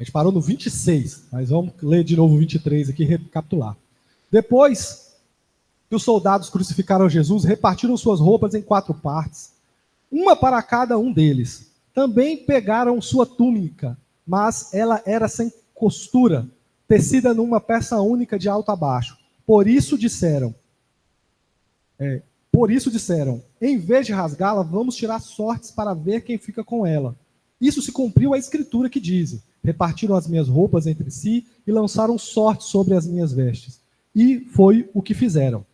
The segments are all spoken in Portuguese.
gente parou no 26, mas vamos ler de novo o 23 aqui e recapitular. Depois que os soldados crucificaram Jesus, repartiram suas roupas em 4 partes, uma para cada um deles. Também pegaram sua túnica, mas ela era sem costura, tecida numa peça única de alto a baixo. Por isso disseram, em vez de rasgá-la, vamos tirar sortes para ver quem fica com ela. Isso se cumpriu a escritura que diz: repartiram as minhas roupas entre si e lançaram sortes sobre as minhas vestes. E foi o que fizeram.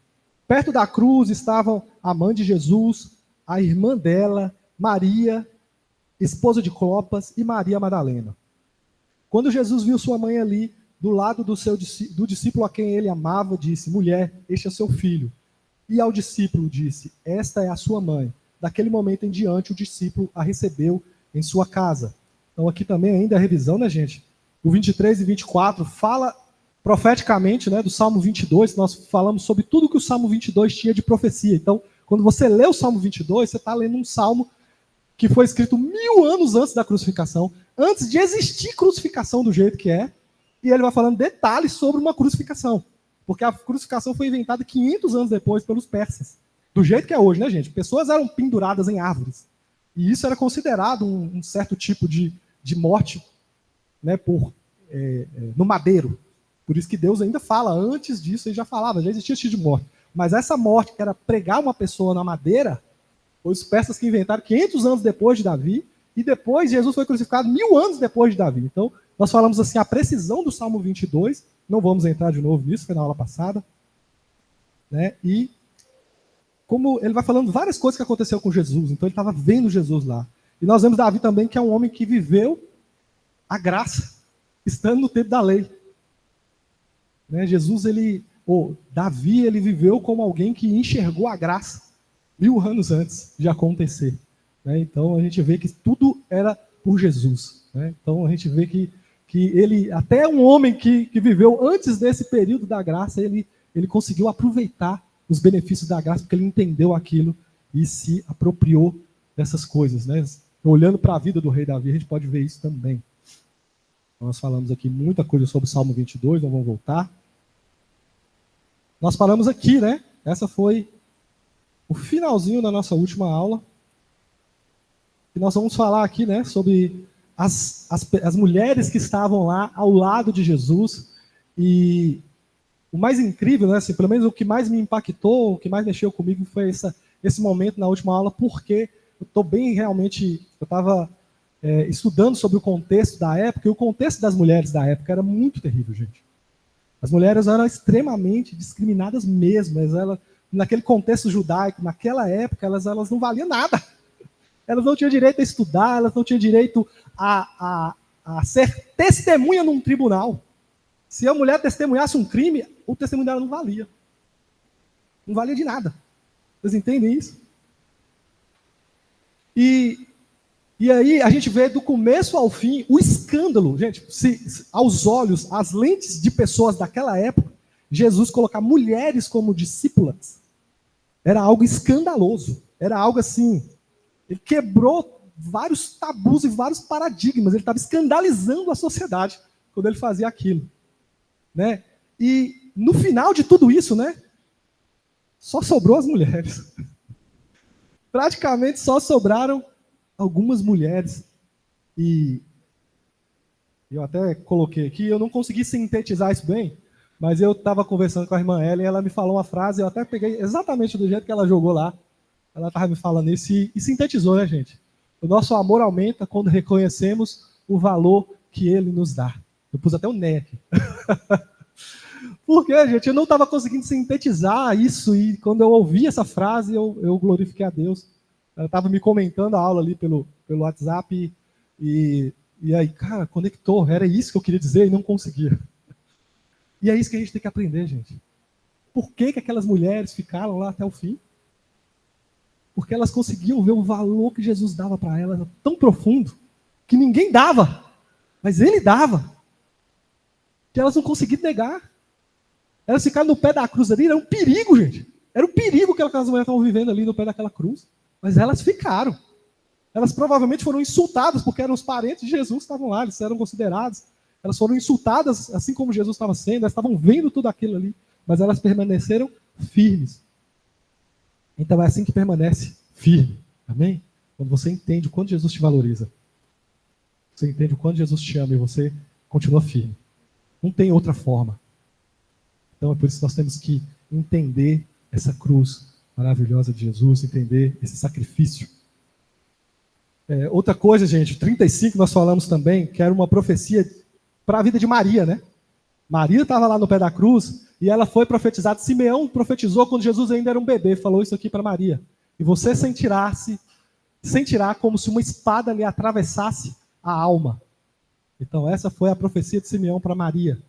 Perto da cruz estavam a mãe de Jesus, a irmã dela, Maria, esposa de Clopas, e Maria Madalena. Quando Jesus viu sua mãe ali, do lado do discípulo a quem ele amava, disse: mulher, este é seu filho. E ao discípulo disse: esta é a sua mãe. Daquele momento em diante, o discípulo a recebeu em sua casa. Então aqui também ainda a revisão, né, gente? O 23 e 24 fala profeticamente, né, do Salmo 22. Nós falamos sobre tudo que o Salmo 22 tinha de profecia. Então, quando você lê o Salmo 22, você está lendo um salmo que foi escrito 1000 anos antes da crucificação, antes de existir crucificação do jeito que é, e ele vai falando detalhes sobre uma crucificação, porque a crucificação foi inventada 500 anos depois pelos persas, do jeito que é hoje, né, gente? Pessoas eram penduradas em árvores, e isso era considerado um certo tipo de morte, né, no madeiro. Por isso que Deus ainda fala, antes disso ele já falava, já existia esse tipo de morte. Mas essa morte, que era pregar uma pessoa na madeira, foi os persas que inventaram 500 anos depois de Davi, e depois Jesus foi crucificado 1000 anos depois de Davi. Então, nós falamos assim, a precisão do Salmo 22, não vamos entrar de novo nisso, foi na aula passada, né? E como ele vai falando várias coisas que aconteceu com Jesus, então ele estava vendo Jesus lá. E nós vemos Davi também, que é um homem que viveu a graça, estando no tempo da lei. Né? Davi, ele viveu como alguém que enxergou a graça 1000 anos antes de acontecer. Né? Então a gente vê que tudo era por Jesus. Né? Então a gente vê que ele, até um homem que viveu antes desse período da graça, ele conseguiu aproveitar os benefícios da graça, porque ele entendeu aquilo e se apropriou dessas coisas. Né? Olhando para a vida do rei Davi, a gente pode ver isso também. Nós falamos aqui muita coisa sobre o Salmo 22, não vamos voltar. Nós paramos aqui, né? Essa foi o finalzinho da nossa última aula. E nós vamos falar aqui, né, sobre as mulheres que estavam lá ao lado de Jesus. E o mais incrível, né, assim, pelo menos o que mais me impactou, o que mais mexeu comigo foi esse momento na última aula, porque eu estou bem realmente, eu estava estudando sobre o contexto da época, e o contexto das mulheres da época era muito terrível, gente. As mulheres eram extremamente discriminadas mesmo, naquele contexto judaico, naquela época, elas não valiam nada. Elas não tinham direito a estudar, elas não tinham direito a ser testemunha num tribunal. Se a mulher testemunhasse um crime, o testemunho dela não valia. Não valia de nada. Vocês entendem isso? E aí a gente vê do começo ao fim o escândalo. Gente, aos olhos, as lentes de pessoas daquela época, Jesus colocar mulheres como discípulas era algo escandaloso. Era algo assim, ele quebrou vários tabus e vários paradigmas. Ele estava escandalizando a sociedade quando ele fazia aquilo. Né? E no final de tudo isso, né, só sobrou as mulheres. Praticamente só sobraram algumas mulheres. E eu até coloquei aqui, eu não consegui sintetizar isso bem, mas eu estava conversando com a irmã Ellen e ela me falou uma frase, eu até peguei exatamente do jeito que ela jogou lá. Ela estava me falando isso e sintetizou, né, gente? O nosso amor aumenta quando reconhecemos o valor que ele nos dá. Eu pus até um né aqui. Porque, gente, eu não estava conseguindo sintetizar isso, e quando eu ouvi essa frase, eu glorifiquei a Deus. Ela estava me comentando a aula ali pelo WhatsApp, e aí, cara, conectou, era isso que eu queria dizer e não conseguia. E é isso que a gente tem que aprender, gente. Por que aquelas mulheres ficaram lá até o fim? Porque elas conseguiam ver o valor que Jesus dava para elas, tão profundo, que ninguém dava, mas ele dava, que elas não conseguiam negar. Elas ficaram no pé da cruz ali, era um perigo, gente. Era um perigo que aquelas mulheres estavam vivendo ali no pé daquela cruz. Mas elas ficaram. Elas provavelmente foram insultadas, porque eram os parentes de Jesus que estavam lá, eles eram considerados. elas foram insultadas, assim como Jesus estava sendo, elas estavam vendo tudo aquilo ali, mas elas permaneceram firmes. Então é assim que permanece firme. Amém? Quando você entende o quanto Jesus te valoriza. Você entende o quanto Jesus te ama e você continua firme. Não tem outra forma. Então é por isso que nós temos que entender essa cruz maravilhosa de Jesus, entender esse sacrifício. Outra coisa, gente, 35 nós falamos também, que era uma profecia para a vida de Maria, né? Maria estava lá no pé da cruz e ela foi profetizada. Simeão profetizou quando Jesus ainda era um bebê, falou isso aqui para Maria. E você sentirá como se uma espada lhe atravessasse a alma. Então essa foi a profecia de Simeão para Maria.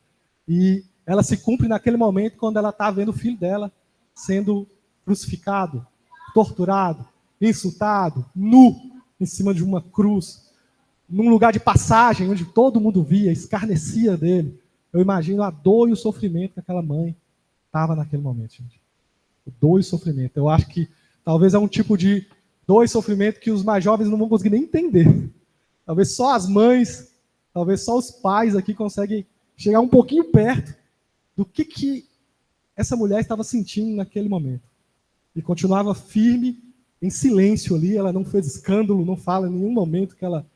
E ela se cumpre naquele momento quando ela está vendo o filho dela sendo crucificado, torturado, insultado, nu, em cima de uma cruz, num lugar de passagem, onde todo mundo via, escarnecia dele. Eu imagino a dor e o sofrimento que aquela mãe estava naquele momento, gente. O dor e o sofrimento. Eu acho que talvez é um tipo de dor e sofrimento que os mais jovens não vão conseguir nem entender. Talvez só as mães, talvez só os pais aqui conseguem chegar um pouquinho perto do que essa mulher estava sentindo naquele momento. E continuava firme, em silêncio ali, ela não fez escândalo, não fala em nenhum momento que ela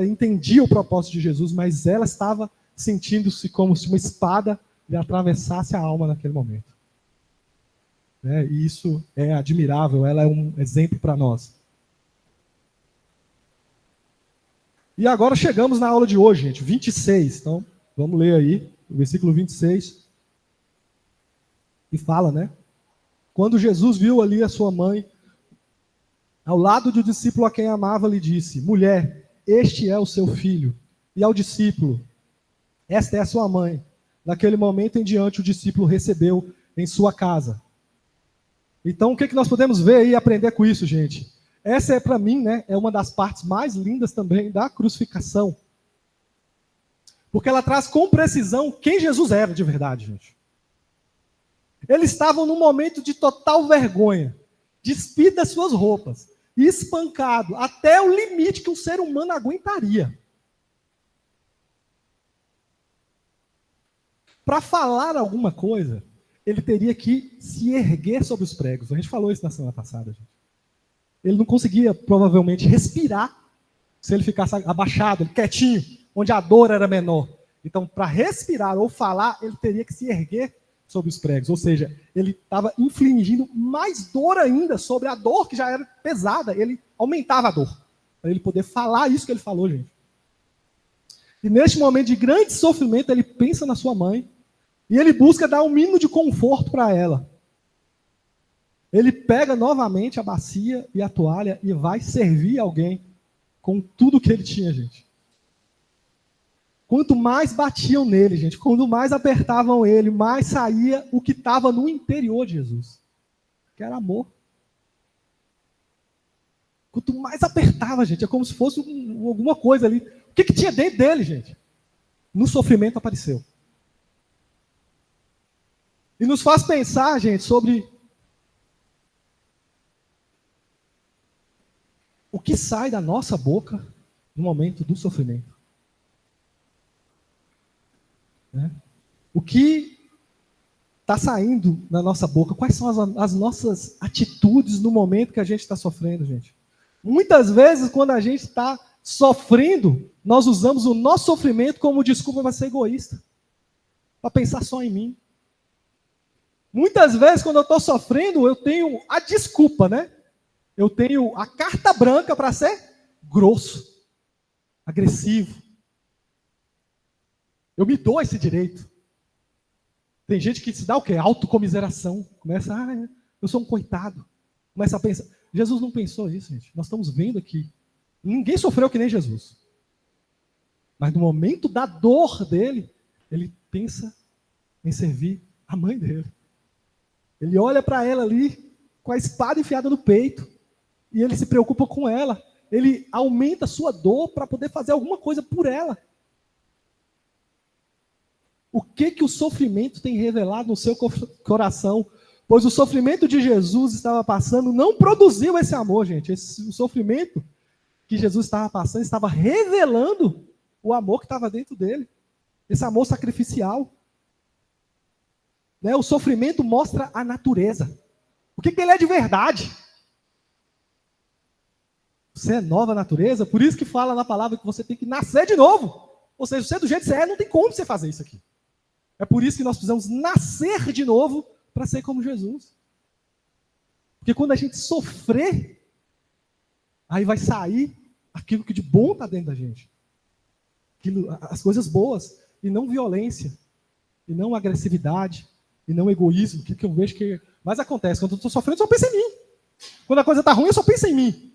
entendia o propósito de Jesus, mas ela estava sentindo-se como se uma espada lhe atravessasse a alma naquele momento. E isso é admirável, ela é um exemplo para nós. E agora chegamos na aula de hoje, gente, 26. Então, vamos ler aí, o versículo 26. E fala, né? Quando Jesus viu ali a sua mãe, ao lado do discípulo a quem amava, lhe disse: mulher, este é o seu filho. E ao discípulo: esta é a sua mãe. Naquele momento em diante, o discípulo recebeu em sua casa. Então, o que nós podemos ver e aprender com isso, gente? Essa é, para mim, né, é uma das partes mais lindas também da crucificação. Porque ela traz com precisão quem Jesus era de verdade, gente. Eles estavam num momento de total vergonha, despido das suas roupas, espancado até o limite que um ser humano aguentaria. Para falar alguma coisa, ele teria que se erguer sobre os pregos. A gente falou isso na semana passada, gente. Ele não conseguia, provavelmente, respirar se ele ficasse abaixado, quietinho, onde a dor era menor. Então, para respirar ou falar, ele teria que se erguer sobre os pregos. Ou seja, ele estava infligindo mais dor ainda sobre a dor que já era pesada. Ele aumentava a dor, para ele poder falar isso que ele falou, gente. E neste momento de grande sofrimento, ele pensa na sua mãe e ele busca dar um mínimo de conforto para ela. Ele pega novamente a bacia e a toalha e vai servir alguém com tudo que ele tinha, gente. Quanto mais batiam nele, gente, quanto mais apertavam ele, mais saía o que estava no interior de Jesus, que era amor. Quanto mais apertava, gente, é como se fosse alguma coisa ali. O que tinha dentro dele, gente? No sofrimento apareceu. E nos faz pensar, gente, sobre o que sai da nossa boca no momento do sofrimento. O que está saindo da nossa boca? Quais são as nossas atitudes no momento que a gente está sofrendo, gente? Muitas vezes, quando a gente está sofrendo, nós usamos o nosso sofrimento como desculpa para ser egoísta, para pensar só em mim. Muitas vezes, quando eu estou sofrendo, eu tenho a desculpa, né? Eu tenho a carta branca para ser grosso, agressivo. Eu me dou esse direito. Tem gente que se dá o quê? Autocomiseração. Começa, eu sou um coitado. Começa a pensar. Jesus não pensou isso, gente. Nós estamos vendo aqui. Ninguém sofreu que nem Jesus. Mas no momento da dor dele, ele pensa em servir a mãe dele. Ele olha para ela ali, com a espada enfiada no peito, e ele se preocupa com ela. Ele aumenta a sua dor para poder fazer alguma coisa por ela. O que o sofrimento tem revelado no seu coração? Pois o sofrimento de Jesus estava passando não produziu esse amor, gente. O sofrimento que Jesus estava passando estava revelando o amor que estava dentro dele. esse amor sacrificial. Né? O sofrimento mostra a natureza. O que ele é de verdade? Você é nova natureza, por isso que fala na palavra que você tem que nascer de novo. Ou seja, você do jeito que você é, não tem como você fazer isso aqui. É por isso que nós precisamos nascer de novo para ser como Jesus. Porque quando a gente sofrer, aí vai sair aquilo que de bom está dentro da gente. As coisas boas, e não violência, e não agressividade, e não egoísmo, que eu vejo que mais acontece. Quando eu estou sofrendo, eu só penso em mim. Quando a coisa está ruim, eu só penso em mim.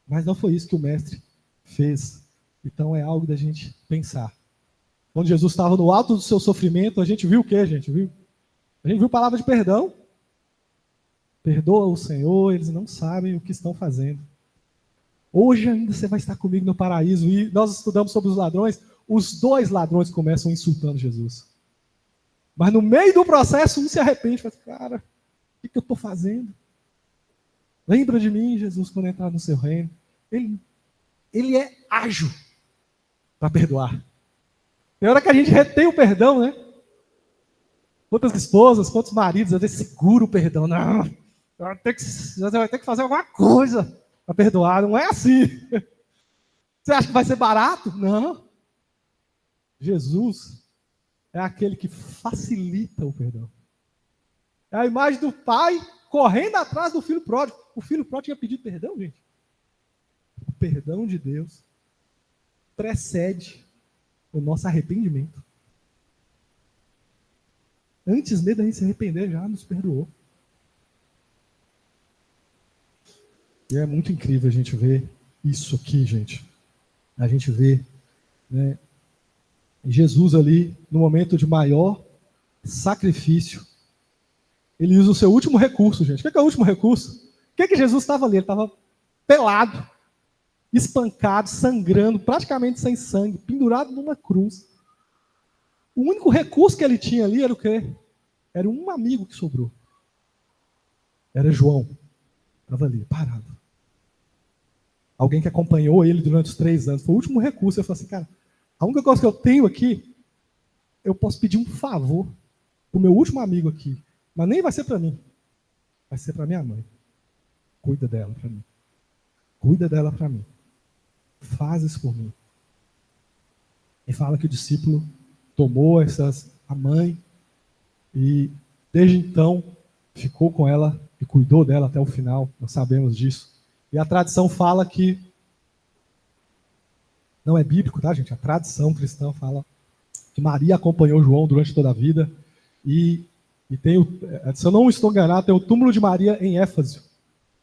Mas não foi isso que o mestre fez. Então é algo da gente pensar. Quando Jesus estava no alto do seu sofrimento, a gente viu o quê, gente? A gente viu palavra de perdão. Perdoa o Senhor, eles não sabem o que estão fazendo. Hoje ainda você vai estar comigo no paraíso. E nós estudamos sobre os ladrões. Os 2 ladrões começam insultando Jesus. Mas no meio do processo, um se arrepende e fala, cara, o que eu estou fazendo? Lembra de mim, Jesus, quando entrar no seu reino. Ele é ágil para perdoar. Tem hora que a gente retém o perdão, né? Quantas esposas, quantos maridos, às vezes segura o perdão. Não, você vai ter que fazer alguma coisa para perdoar. Não é assim. Você acha que vai ser barato? Não. Jesus é aquele que facilita o perdão. É a imagem do pai correndo atrás do filho pródigo. O filho pródigo tinha pedido perdão, gente. O perdão de Deus precede o nosso arrependimento. Antes mesmo da gente se arrepender, já nos perdoou. E é muito incrível a gente ver isso aqui, gente. A gente vê, né, Jesus ali, no momento de maior sacrifício, ele usa o seu último recurso, gente. O que é o último recurso? O que Jesus estava ali? Ele estava pelado, espancado, sangrando, praticamente sem sangue, pendurado numa cruz. O único recurso que ele tinha ali era o quê? Era um amigo que sobrou. Era João. Estava ali, parado. Alguém que acompanhou ele durante os 3 anos. Foi o último recurso. Eu falei assim, cara, a única coisa que eu tenho aqui, eu posso pedir um favor pro meu último amigo aqui. Mas nem vai ser para mim. Vai ser para minha mãe. Cuida dela para mim. Cuida dela para mim. Faz isso por mim. E fala que o discípulo tomou a mãe e desde então ficou com ela e cuidou dela até o final. Nós sabemos disso. E a tradição fala que não é bíblico, tá, gente? A tradição cristã fala que Maria acompanhou João durante toda a vida e tem, se eu não estou enganado, tem o túmulo de Maria em Éfeso.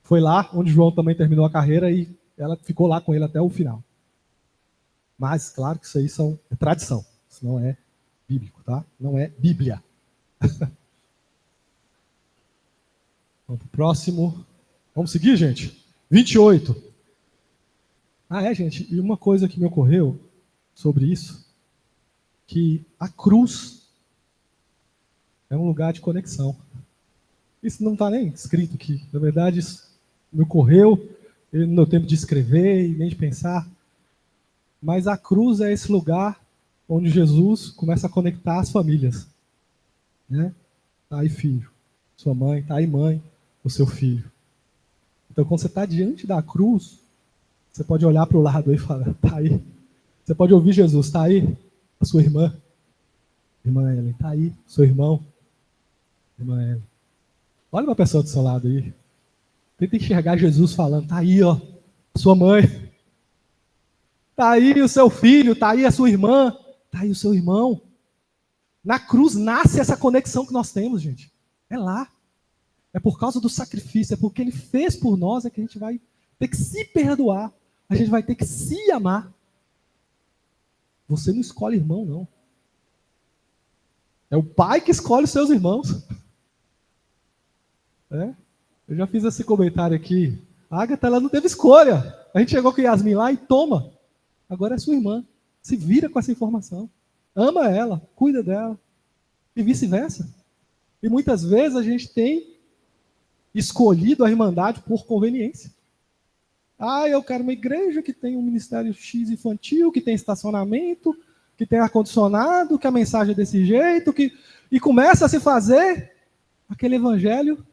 Foi lá onde João também terminou a carreira e ela ficou lá com ele até o final. Mas, claro que isso aí é tradição. Isso não é bíblico, tá? Não é Bíblia. Vamos pro próximo. Vamos seguir, gente? 28. Gente, e uma coisa que me ocorreu sobre isso, que a cruz é um lugar de conexão. Isso não está nem escrito aqui. Na verdade, isso me ocorreu no meu tempo de escrever e nem de pensar. Mas a cruz é esse lugar onde Jesus começa a conectar as famílias. Né? Tá aí filho, sua mãe, tá aí mãe, o seu filho. Então, quando você está diante da cruz, você pode olhar para o lado aí e falar, tá aí. Você pode ouvir Jesus, tá aí a sua irmã. Irmã Ellen, tá aí, seu irmão. Irmã Ellen. Olha uma pessoa do seu lado aí. Tenta enxergar Jesus falando, tá aí, ó, sua mãe. Tá aí o seu filho, tá aí a sua irmã, tá aí o seu irmão. Na cruz nasce essa conexão que nós temos, gente. É lá. É por causa do sacrifício, é porque ele fez por nós, é que a gente vai ter que se perdoar. A gente vai ter que se amar. Você não escolhe irmão, não. É o pai que escolhe os seus irmãos. Eu já fiz esse comentário aqui. A Agatha, ela não teve escolha. A gente chegou com Yasmin lá e toma. Agora é sua irmã. Se vira com essa informação. Ama ela, cuida dela. E vice-versa. E muitas vezes a gente tem escolhido a irmandade por conveniência. Eu quero uma igreja que tem um ministério X infantil, que tem estacionamento, que tem ar-condicionado, que a mensagem é desse jeito, e começa a se fazer aquele evangelho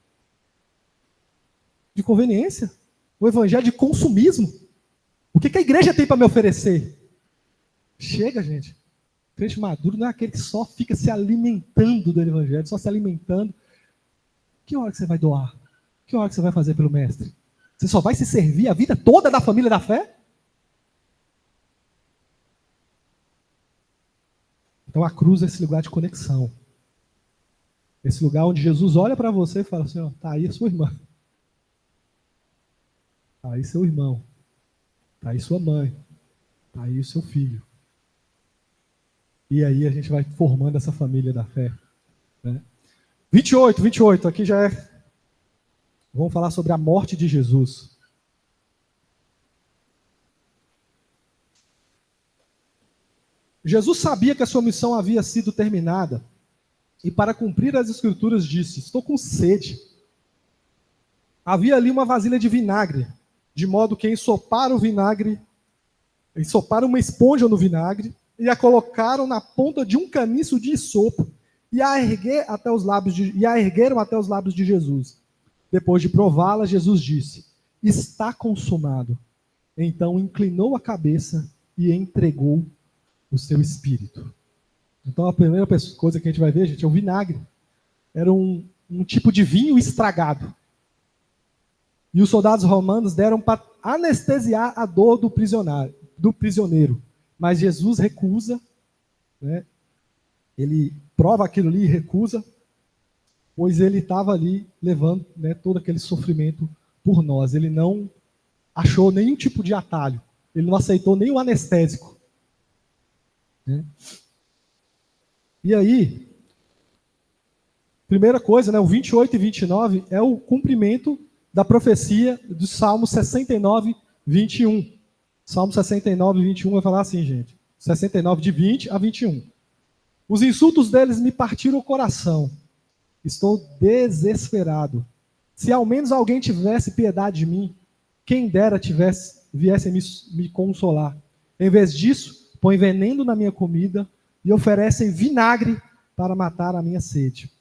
de conveniência, o evangelho de consumismo. O que a igreja tem para me oferecer? Chega, gente. Crente maduro não é aquele que só fica se alimentando do evangelho, só se alimentando. Que hora que você vai doar? Que hora que você vai fazer pelo mestre? Você só vai se servir a vida toda da família da fé? Então a cruz é esse lugar de conexão. Esse lugar onde Jesus olha para você e fala assim, ó, tá aí a sua irmã. Tá aí seu irmão. Tá aí sua mãe. Tá aí o seu filho. E aí a gente vai formando essa família da fé. Né? 28, aqui já é... Vamos falar sobre a morte de Jesus. Jesus sabia que a sua missão havia sido terminada. E para cumprir as escrituras disse, estou com sede. Havia ali uma vasilha de vinagre, de modo que ensoparam uma esponja no vinagre, e a colocaram na ponta de um caniço de isopo, e a ergueram até os lábios de Jesus. Depois de prová-la, Jesus disse, está consumado. Então inclinou a cabeça e entregou o seu espírito. Então a primeira coisa que a gente vai ver, gente, é o vinagre. Era um tipo de vinho estragado. E os soldados romanos deram para anestesiar a dor do prisioneiro. Mas Jesus recusa, né? Ele prova aquilo ali e recusa, pois ele estava ali levando, né, todo aquele sofrimento por nós. Ele não achou nenhum tipo de atalho. Ele não aceitou nenhum anestésico. Né? E aí, primeira coisa, né, o 28 e 29 é o cumprimento da profecia do Salmo 69, 21. Salmo 69, 21 vai falar assim, gente. 69, de 20 a 21. Os insultos deles me partiram o coração. Estou desesperado. Se ao menos alguém tivesse piedade de mim, quem dera viesse me consolar. Em vez disso, põe veneno na minha comida e oferecem vinagre para matar a minha sede.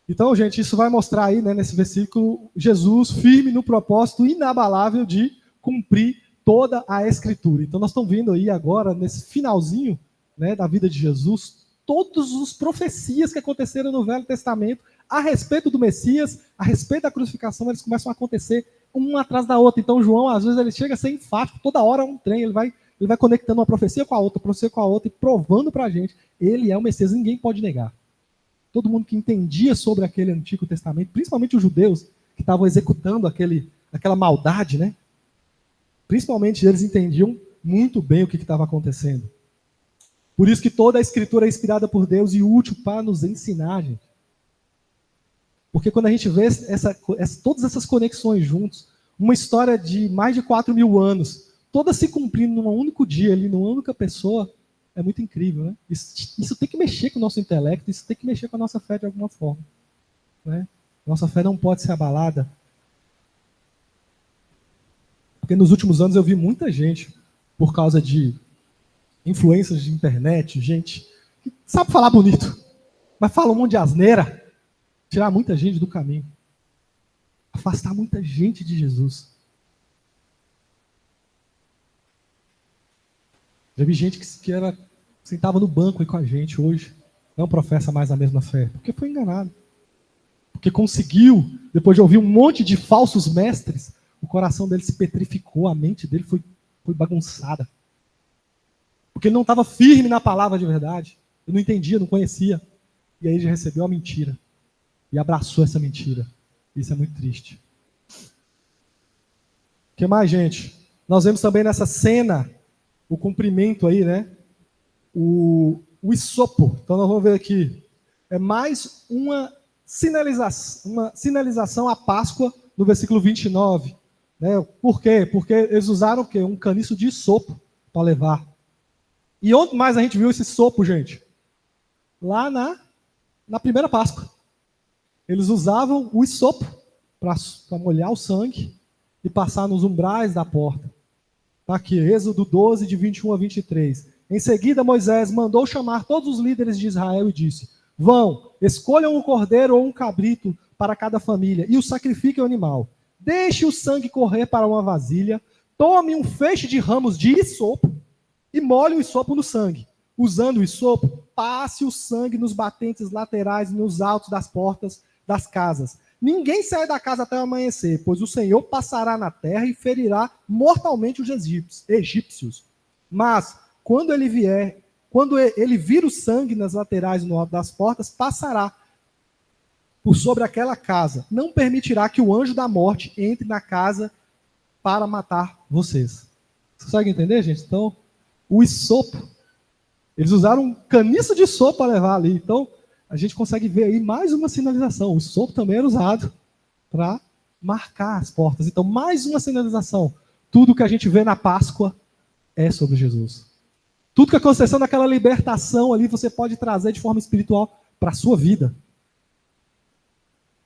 Então, gente, isso vai mostrar aí, né, nesse versículo, Jesus firme no propósito inabalável de cumprir toda a Escritura. Então, nós estamos vendo aí agora, nesse finalzinho, né, da vida de Jesus, todas as profecias que aconteceram no Velho Testamento a respeito do Messias, a respeito da crucificação, eles começam a acontecer uma atrás da outra. Então, João, às vezes, ele chega a ser enfático, toda hora é um trem, ele vai conectando uma profecia com a outra, e provando para a gente, ele é o Messias, ninguém pode negar. Todo mundo que entendia sobre aquele Antigo Testamento, principalmente os judeus, que estavam executando aquela maldade, né? Principalmente eles entendiam muito bem o que estava acontecendo. Por isso que toda a Escritura é inspirada por Deus e útil para nos ensinar, gente. Porque quando a gente vê todas essas conexões juntos, uma história de mais de 4.000 anos, toda se cumprindo num único dia, ali, numa única pessoa, é muito incrível, né? Isso tem que mexer com o nosso intelecto, isso tem que mexer com a nossa fé de alguma forma. Né? Nossa fé não pode ser abalada. Porque nos últimos anos eu vi muita gente, por causa de influências de internet, gente que sabe falar bonito, mas fala um monte de asneira, tirar muita gente do caminho, afastar muita gente de Jesus. Já vi gente que sentava no banco aí com a gente hoje, não professa mais a mesma fé, porque foi enganado. Porque conseguiu, depois de ouvir um monte de falsos mestres, o coração dele se petrificou, a mente dele foi bagunçada. Porque ele não estava firme na palavra de verdade. Ele não entendia, não conhecia. E aí ele recebeu a mentira. E abraçou essa mentira. Isso é muito triste. O que mais, gente? Nós vemos também nessa cena o cumprimento aí, né? O isopo. Então nós vamos ver aqui. É mais uma sinalização à Páscoa no versículo 29. Né? Por quê? Porque eles usaram o quê? Um caniço de isopo para levar. E onde mais a gente viu esse isopo, gente? Lá na primeira Páscoa. Eles usavam o isopo para molhar o sangue e passar nos umbrais da porta. Está aqui, Êxodo 12, de 21 a 23. Em seguida, Moisés mandou chamar todos os líderes de Israel e disse: vão, escolham um cordeiro ou um cabrito para cada família e o sacrifiquem ao animal. Deixe o sangue correr para uma vasilha, tome um feixe de ramos de isopo e molhe o isopo no sangue. Usando o isopo, passe o sangue nos batentes laterais e nos altos das portas das casas. Ninguém sai da casa até o amanhecer, pois o Senhor passará na terra e ferirá mortalmente os egípcios. Mas, quando ele vir o sangue nas laterais e no alto das portas, passará por sobre aquela casa. Não permitirá que o anjo da morte entre na casa para matar vocês. Você consegue entender, gente? Então, o isopo, eles usaram um caniço de isopo para levar ali. Então, a gente consegue ver aí mais uma sinalização. O isopo também era usado para marcar as portas. Então, mais uma sinalização. Tudo que a gente vê na Páscoa é sobre Jesus. Tudo que aconteceu naquela libertação ali, você pode trazer de forma espiritual para a sua vida.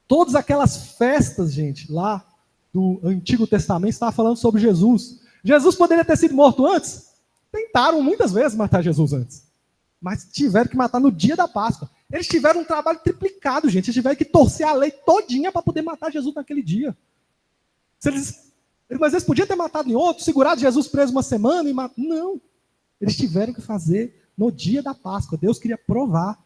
Todas aquelas festas, gente, lá do Antigo Testamento, estava falando sobre Jesus. Jesus poderia ter sido morto antes? Tentaram muitas vezes matar Jesus antes. Mas tiveram que matar no dia da Páscoa. Eles tiveram um trabalho triplicado, gente. Eles tiveram que torcer a lei todinha para poder matar Jesus naquele dia. Mas eles podiam ter matado em outro, segurado Jesus preso uma semana e matado. Não. Eles tiveram que fazer no dia da Páscoa. Deus queria provar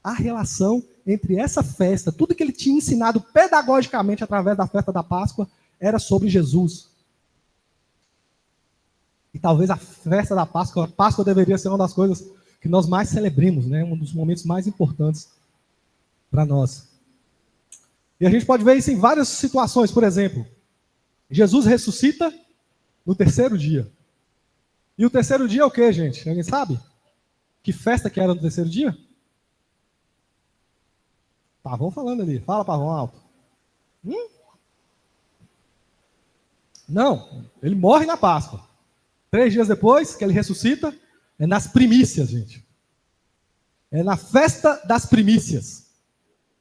a relação entre essa festa, tudo que ele tinha ensinado pedagogicamente através da festa da Páscoa, era sobre Jesus. E talvez a festa da Páscoa, a Páscoa deveria ser uma das coisas que nós mais celebremos, né? Um dos momentos mais importantes para nós. E a gente pode ver isso em várias situações. Por exemplo, Jesus ressuscita no terceiro dia. E o terceiro dia é o quê, gente? Alguém sabe? Que festa que era no terceiro dia? Pavão falando ali. Fala, Pavão, alto. Não, ele morre na Páscoa. 3 dias depois que ele ressuscita, é nas primícias, gente. É na festa das primícias.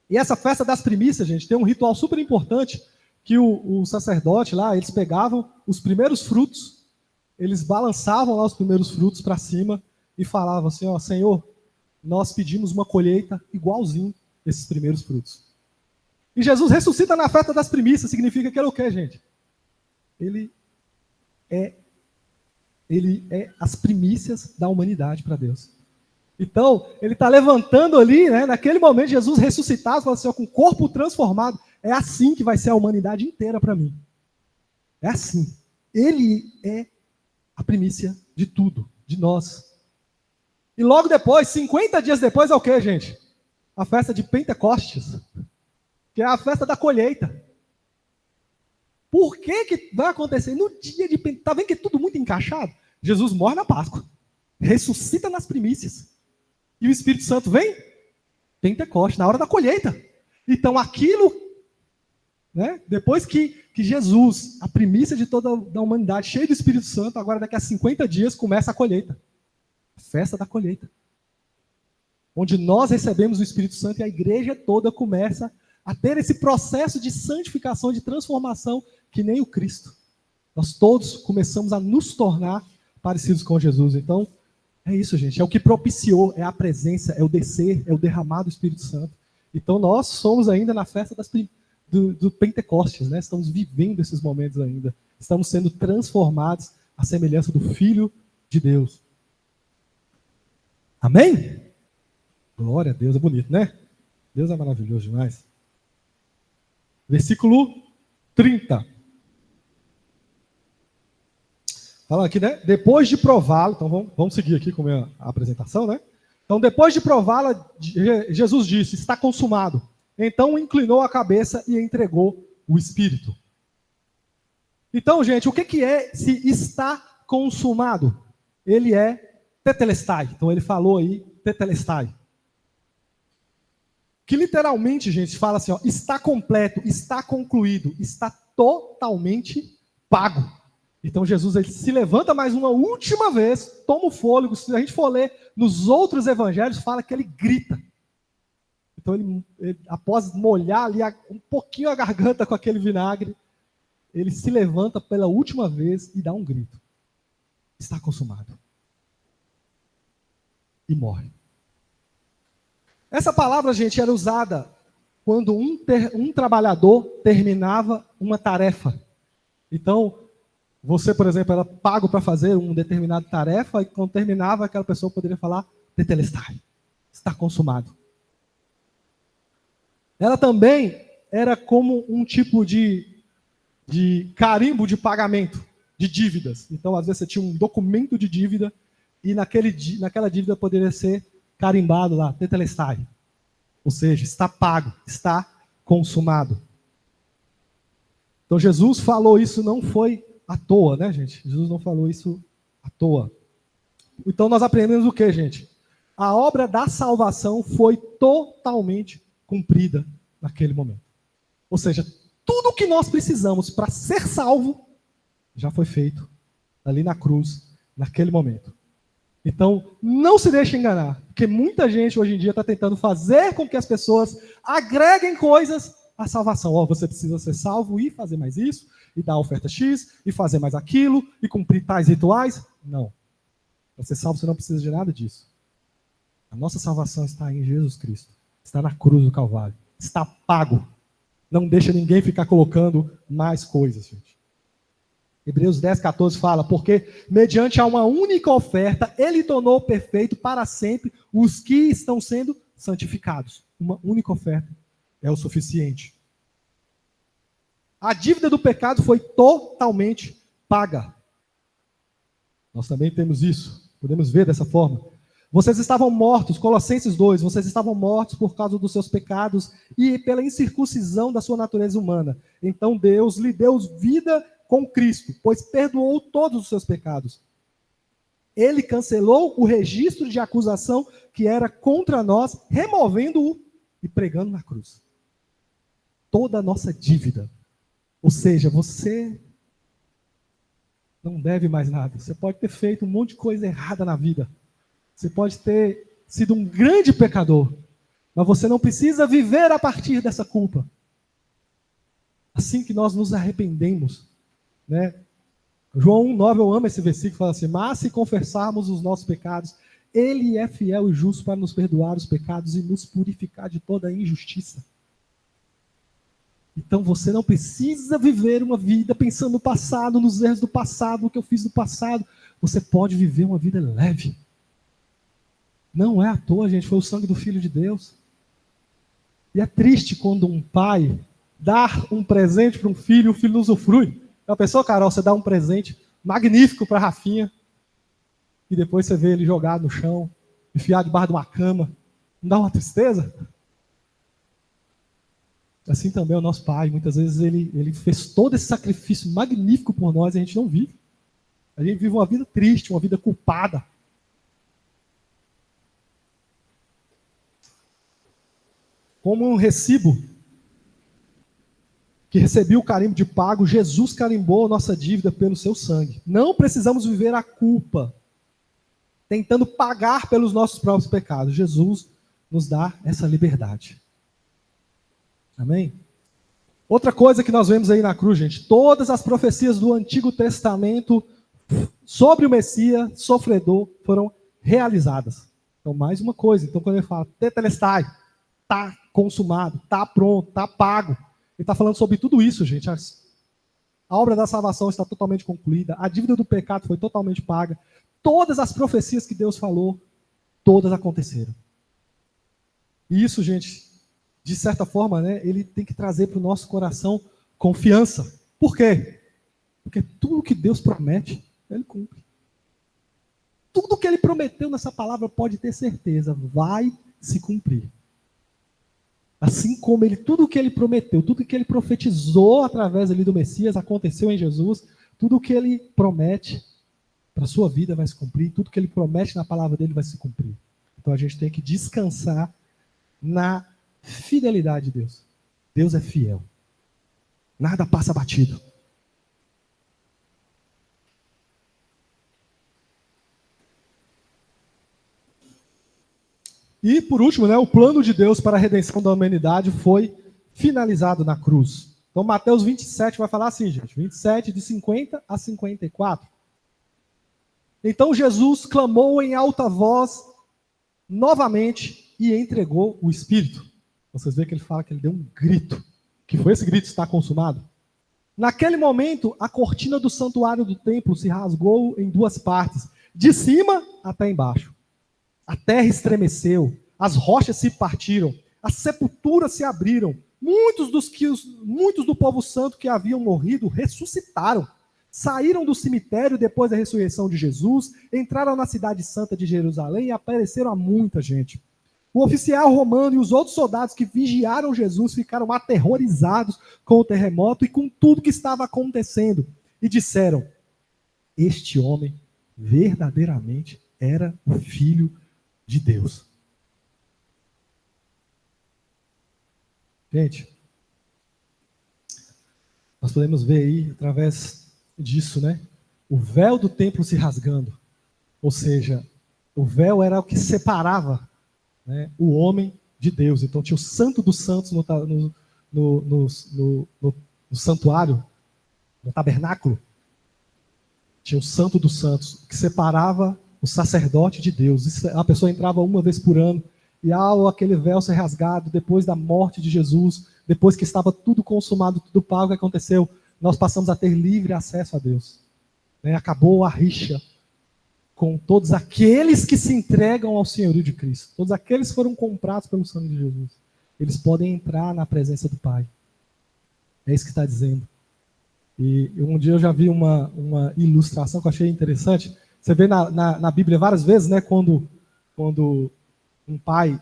E essa festa das primícias, gente, tem um ritual super importante que o sacerdote lá, eles pegavam os primeiros frutos, eles balançavam lá os primeiros frutos para cima e falavam assim, ó, Senhor, nós pedimos uma colheita igualzinho esses primeiros frutos. E Jesus ressuscita na festa das primícias, significa que ele é o quê, gente? Ele é as primícias da humanidade para Deus. Então, ele está levantando ali, né, naquele momento, Jesus ressuscitado, fala assim, ó, com o corpo transformado, é assim que vai ser a humanidade inteira para mim. É assim. Ele é a primícia de tudo, de nós. E logo depois, 50 dias depois, é o quê, gente? A festa de Pentecostes, que é a festa da colheita. Por que vai acontecer no dia de Pentecostes? Está vendo que é tudo muito encaixado? Jesus morre na Páscoa, ressuscita nas primícias. E o Espírito Santo vem? Pentecostes, na hora da colheita. Então aquilo, né, depois que Jesus, a primícia de toda a humanidade, cheio do Espírito Santo, agora daqui a 50 dias começa a colheita. A festa da colheita. Onde nós recebemos o Espírito Santo e a igreja toda começa a ter esse processo de santificação, de transformação, que nem o Cristo. Nós todos começamos a nos tornar parecidos com Jesus. Então, é isso, gente. É o que propiciou, é a presença, é o descer, é o derramar do Espírito Santo. Então, nós somos ainda na festa do Pentecostes, né? Estamos vivendo esses momentos ainda. Estamos sendo transformados à semelhança do Filho de Deus. Amém? Glória a Deus, é bonito, né? Deus é maravilhoso demais. Versículo 30. Fala aqui, né? Depois de prová-lo, então vamos seguir aqui com a apresentação, né? Então, depois de prová-la, Jesus disse, está consumado. Então, inclinou a cabeça e entregou o Espírito. Então, gente, o que é se está consumado? Ele é tetelestai. Então, ele falou aí, tetelestai. Que literalmente, gente, fala assim, ó, está completo, está concluído, está totalmente pago. Então Jesus ele se levanta mais uma última vez, toma o fôlego. Se a gente for ler nos outros evangelhos, fala que ele grita. Então ele após molhar ali um pouquinho a garganta com aquele vinagre, ele se levanta pela última vez e dá um grito. Está consumado. e morre. Essa palavra, gente, era usada quando um trabalhador terminava uma tarefa. Então, você, por exemplo, era pago para fazer uma determinada tarefa, e quando terminava, aquela pessoa poderia falar, tetelestai, está consumado. Ela também era como um tipo de carimbo de pagamento de dívidas. Então, às vezes, você tinha um documento de dívida e naquela dívida poderia ser carimbado lá, tetelestai. Ou seja, está pago, está consumado. Então, Jesus falou isso não foi à toa, né, gente? Jesus não falou isso à toa. Então, nós aprendemos o que, gente? A obra da salvação foi totalmente cumprida naquele momento. Ou seja, tudo o que nós precisamos para ser salvo já foi feito ali na cruz, naquele momento. Então, não se deixe enganar, porque muita gente hoje em dia está tentando fazer com que as pessoas agreguem coisas à salvação. Você precisa ser salvo e fazer mais isso, e dar a oferta X, e fazer mais aquilo, e cumprir tais rituais. Não. Para ser salvo, você não precisa de nada disso. A nossa salvação está em Jesus Cristo. Está na cruz do Calvário. Está pago. Não deixa ninguém ficar colocando mais coisas, gente. Hebreus 10, 14 fala, porque mediante a uma única oferta, ele tornou perfeito para sempre os que estão sendo santificados. Uma única oferta é o suficiente. A dívida do pecado foi totalmente paga. Nós também temos isso, podemos ver dessa forma. Vocês estavam mortos, Colossenses 2, vocês estavam mortos por causa dos seus pecados e pela incircuncisão da sua natureza humana. Então Deus lhe deu vida com Cristo, pois perdoou todos os seus pecados. Ele cancelou o registro de acusação que era contra nós, removendo-o e pregando na cruz. Toda a nossa dívida. Ou seja, você não deve mais nada. Você pode ter feito um monte de coisa errada na vida. Você pode ter sido um grande pecador, mas você não precisa viver a partir dessa culpa. Assim que nós nos arrependemos, né? João 1,9, eu amo esse versículo, fala assim, mas se confessarmos os nossos pecados, Ele é fiel e justo para nos perdoar os pecados e nos purificar de toda a injustiça. Então você não precisa viver uma vida pensando no passado, nos erros do passado, no que eu fiz no passado. Você pode viver uma vida leve. Não é à toa, gente, foi o sangue do Filho de Deus. E é triste quando um pai dá um presente para um filho e o filho não usufrui. Já pensou, Carol, você dá um presente magnífico para a Rafinha e depois você vê ele jogado no chão, enfiado debaixo de uma cama. Não dá uma tristeza? Assim também é o nosso pai. Muitas vezes ele fez todo esse sacrifício magnífico por nós e a gente não vive. A gente vive uma vida triste, uma vida culpada. Como um recibo que recebia o carimbo de pago, Jesus carimbou a nossa dívida pelo seu sangue. Não precisamos viver a culpa, tentando pagar pelos nossos próprios pecados. Jesus nos dá essa liberdade. Amém? Outra coisa que nós vemos aí na cruz, gente, todas as profecias do Antigo Testamento sobre o Messias sofredor foram realizadas. Então, mais uma coisa. Então, quando ele fala, tetelestai, está consumado, está pronto, está pago. Ele está falando sobre tudo isso, gente. A obra da salvação está totalmente concluída, a dívida do pecado foi totalmente paga. Todas as profecias que Deus falou, todas aconteceram. E isso, gente, de certa forma, né, ele tem que trazer para o nosso coração confiança. Por quê? Porque tudo que Deus promete, Ele cumpre. Tudo que Ele prometeu nessa palavra, pode ter certeza, vai se cumprir. Assim como tudo o que Ele prometeu, tudo que Ele profetizou através ali do Messias, aconteceu em Jesus, tudo o que Ele promete para a sua vida vai se cumprir, tudo que Ele promete na palavra dele vai se cumprir. Então a gente tem que descansar na fidelidade de Deus. Deus é fiel. Nada passa batido. E, por último, né, o plano de Deus para a redenção da humanidade foi finalizado na cruz. Então, Mateus 27 vai falar assim, gente, 27, de 50 a 54. Então, Jesus clamou em alta voz novamente e entregou o Espírito. Vocês veem que ele fala que ele deu um grito, que foi esse grito: está consumado. Naquele momento, a cortina do santuário do templo se rasgou em duas partes, de cima até embaixo. A terra estremeceu, as rochas se partiram, as sepulturas se abriram. Muitos do povo santo que haviam morrido ressuscitaram. Saíram do cemitério depois da ressurreição de Jesus, entraram na cidade santa de Jerusalém e apareceram a muita gente. O oficial romano e os outros soldados que vigiaram Jesus ficaram aterrorizados com o terremoto e com tudo que estava acontecendo. E disseram: este homem verdadeiramente era o Filho de Deus. Gente, nós podemos ver aí, através disso, né? O véu do templo se rasgando. Ou seja, o véu era o que separava, né, o homem de Deus. Então tinha o Santo dos Santos no santuário, no tabernáculo. Tinha o Santo dos Santos, que separava o sacerdote de Deus. A pessoa entrava uma vez por ano, e ao aquele véu ser rasgado, depois da morte de Jesus, depois que estava tudo consumado, tudo pago, o que aconteceu? Nós passamos a ter livre acesso a Deus. Né? Acabou a rixa com todos aqueles que se entregam ao senhorio de Cristo. Todos aqueles que foram comprados pelo sangue de Jesus. Eles podem entrar na presença do Pai. É isso que está dizendo. E um dia eu já vi uma ilustração que eu achei interessante. Você vê na Bíblia várias vezes, né, quando um pai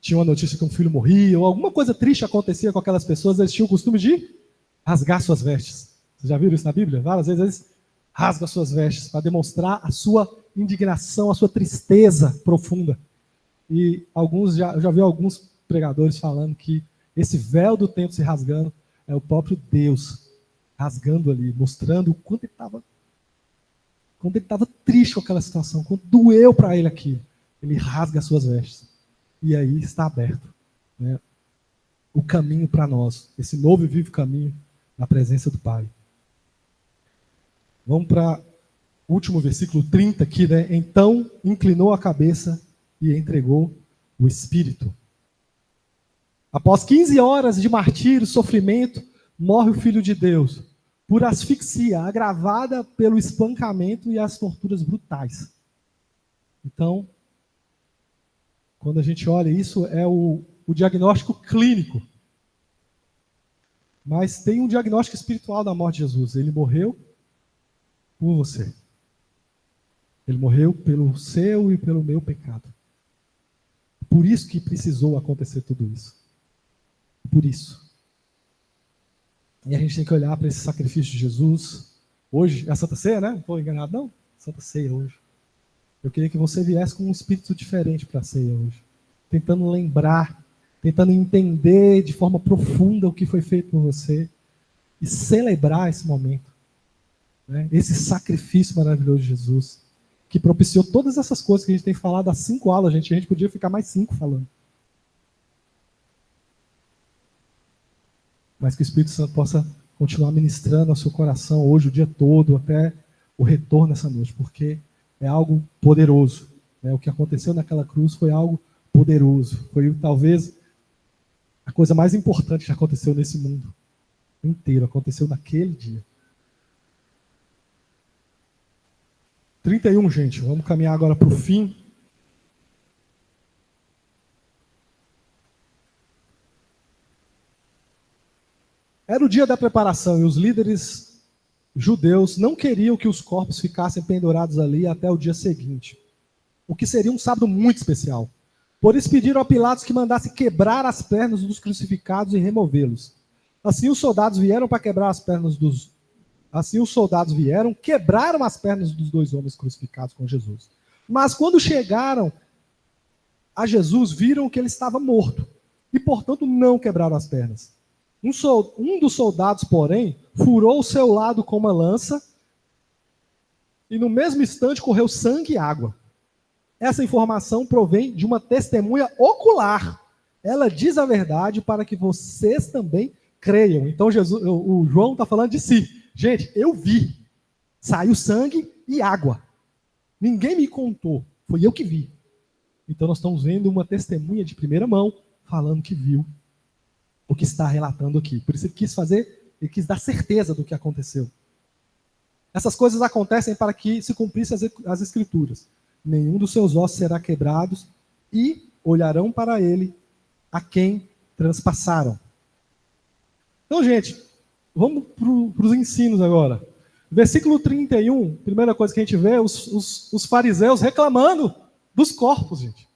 tinha uma notícia que um filho morria, ou alguma coisa triste acontecia com aquelas pessoas, eles tinham o costume de rasgar suas vestes. Vocês já viram isso na Bíblia? Várias vezes eles rasgam as suas vestes para demonstrar a sua indignação, a sua tristeza profunda. E eu já vi alguns pregadores falando que esse véu do templo se rasgando é o próprio Deus rasgando ali, mostrando o quanto ele estava triste com aquela situação, quanto doeu para ele aqui. Ele rasga as suas vestes. E aí está aberto, né, o caminho para nós, esse novo e vivo caminho na presença do Pai. Vamos para o último versículo 30 aqui, né? Então inclinou a cabeça e entregou o Espírito. Após 15 horas de martírio, sofrimento, morre o Filho de Deus, por asfixia, agravada pelo espancamento e as torturas brutais. Então, quando a gente olha isso, é o diagnóstico clínico. Mas tem um diagnóstico espiritual da morte de Jesus. Ele morreu por você. Ele morreu pelo seu e pelo meu pecado. Por isso que precisou acontecer tudo isso. Por isso. E a gente tem que olhar para esse sacrifício de Jesus. Hoje, é a Santa Ceia, né? Não estou enganado, não? Santa Ceia hoje. Eu queria que você viesse com um espírito diferente para a ceia hoje. Tentando lembrar, tentando entender de forma profunda o que foi feito por você. E celebrar esse momento. Né? Esse sacrifício maravilhoso de Jesus. Que propiciou todas essas coisas que a gente tem falado há 5 aulas, gente. A gente podia ficar mais 5 falando. Mas que o Espírito Santo possa continuar ministrando ao seu coração hoje, o dia todo, até o retorno essa noite, porque é algo poderoso. Né? O que aconteceu naquela cruz foi algo poderoso. Foi talvez a coisa mais importante que aconteceu nesse mundo inteiro. Aconteceu naquele dia. 31, gente. Vamos caminhar agora para o fim. Era o dia da preparação e os líderes judeus não queriam que os corpos ficassem pendurados ali até o dia seguinte, o que seria um sábado muito especial. Por isso pediram a Pilatos que mandasse quebrar as pernas dos crucificados e removê-los. Assim os soldados vieram para quebrar as pernas dos... Assim os soldados vieram, quebraram as pernas dos 2 homens crucificados com Jesus. Mas quando chegaram a Jesus, viram que ele estava morto e, portanto, não quebraram as pernas. Um dos soldados, porém, furou o seu lado com uma lança e no mesmo instante correu sangue e água. Essa informação provém de uma testemunha ocular. Ela diz a verdade para que vocês também creiam. Então o João está falando de si. Gente, eu vi. Saiu sangue e água. Ninguém me contou. Foi eu que vi. Então nós estamos vendo uma testemunha de primeira mão, falando que viu o que está relatando aqui. Por isso ele quis dar certeza do que aconteceu. Essas coisas acontecem para que se cumprissem as escrituras. Nenhum dos seus ossos será quebrado, e olharão para ele a quem transpassaram. Então, gente, vamos para os ensinos agora. Versículo 31, primeira coisa que a gente vê, os fariseus reclamando dos corpos, gente.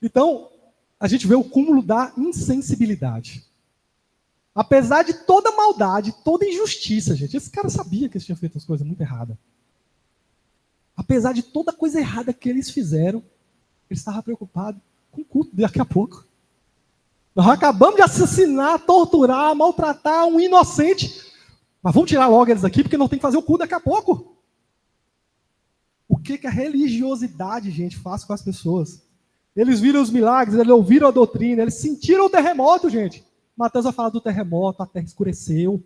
Então, a gente vê o cúmulo da insensibilidade. Apesar de toda maldade, toda injustiça, gente, esse cara sabia que eles tinham feito as coisas muito erradas. Apesar de toda coisa errada que eles fizeram, ele estava preocupado com o culto daqui a pouco. Nós acabamos de assassinar, torturar, maltratar um inocente. Mas vamos tirar logo eles aqui, porque não tem que fazer o culto daqui a pouco. O que a religiosidade, gente, faz com as pessoas? Eles viram os milagres, eles ouviram a doutrina, eles sentiram o terremoto, gente. Mateus vai falar do terremoto, a terra escureceu.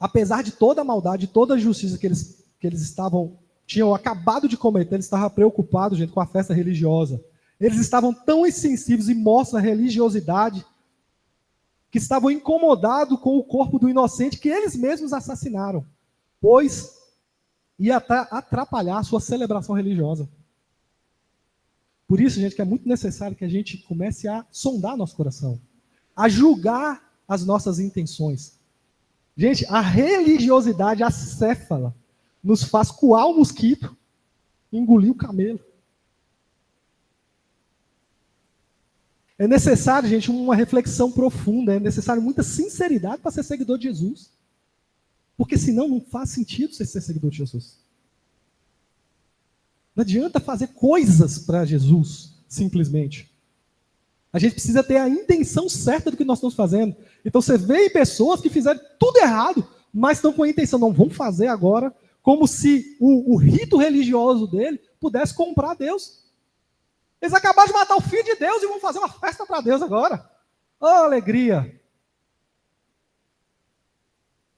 Apesar de toda a maldade, toda a injustiça que eles tinham acabado de cometer, eles estavam preocupados, gente, com a festa religiosa. Eles estavam tão insensíveis e mostram a religiosidade que estavam incomodados com o corpo do inocente que eles mesmos assassinaram, pois ia atrapalhar a sua celebração religiosa. Por isso, gente, que é muito necessário que a gente comece a sondar nosso coração, a julgar as nossas intenções. Gente, a religiosidade acéfala nos faz coar o mosquito e engolir o camelo. É necessário, gente, uma reflexão profunda, é necessário muita sinceridade para ser seguidor de Jesus. Porque senão não faz sentido você ser seguidor de Jesus. Não adianta fazer coisas para Jesus, simplesmente. A gente precisa ter a intenção certa do que nós estamos fazendo. Então você vê pessoas que fizeram tudo errado, mas estão com a intenção, não, vamos fazer agora, como se o rito religioso dele pudesse comprar Deus. Eles acabaram de matar o Filho de Deus e vão fazer uma festa para Deus agora. Oh, alegria!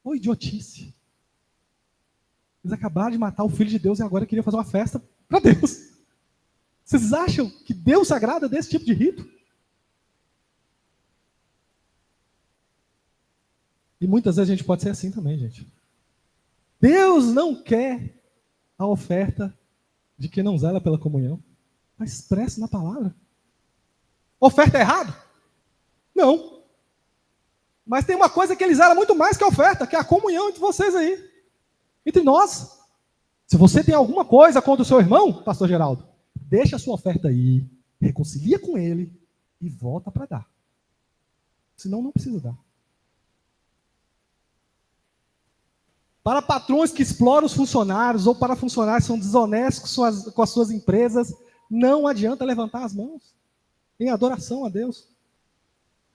Oh, idiotice! Eles acabaram de matar o Filho de Deus e agora queriam fazer uma festa para Deus. Vocês acham que Deus se agrada desse tipo de rito? E muitas vezes a gente pode ser assim também, gente. Deus não quer a oferta de quem não zela pela comunhão. Está expresso na palavra. Oferta é errado? Não. Mas tem uma coisa que ele zela muito mais que a oferta, que é a comunhão entre vocês aí. Entre nós. Se você tem alguma coisa contra o seu irmão, pastor Geraldo, deixa a sua oferta aí, reconcilia com ele e volta para dar. Senão não precisa dar. Para patrões que exploram os funcionários ou para funcionários que são desonestos com as suas empresas, não adianta levantar as mãos em adoração a Deus.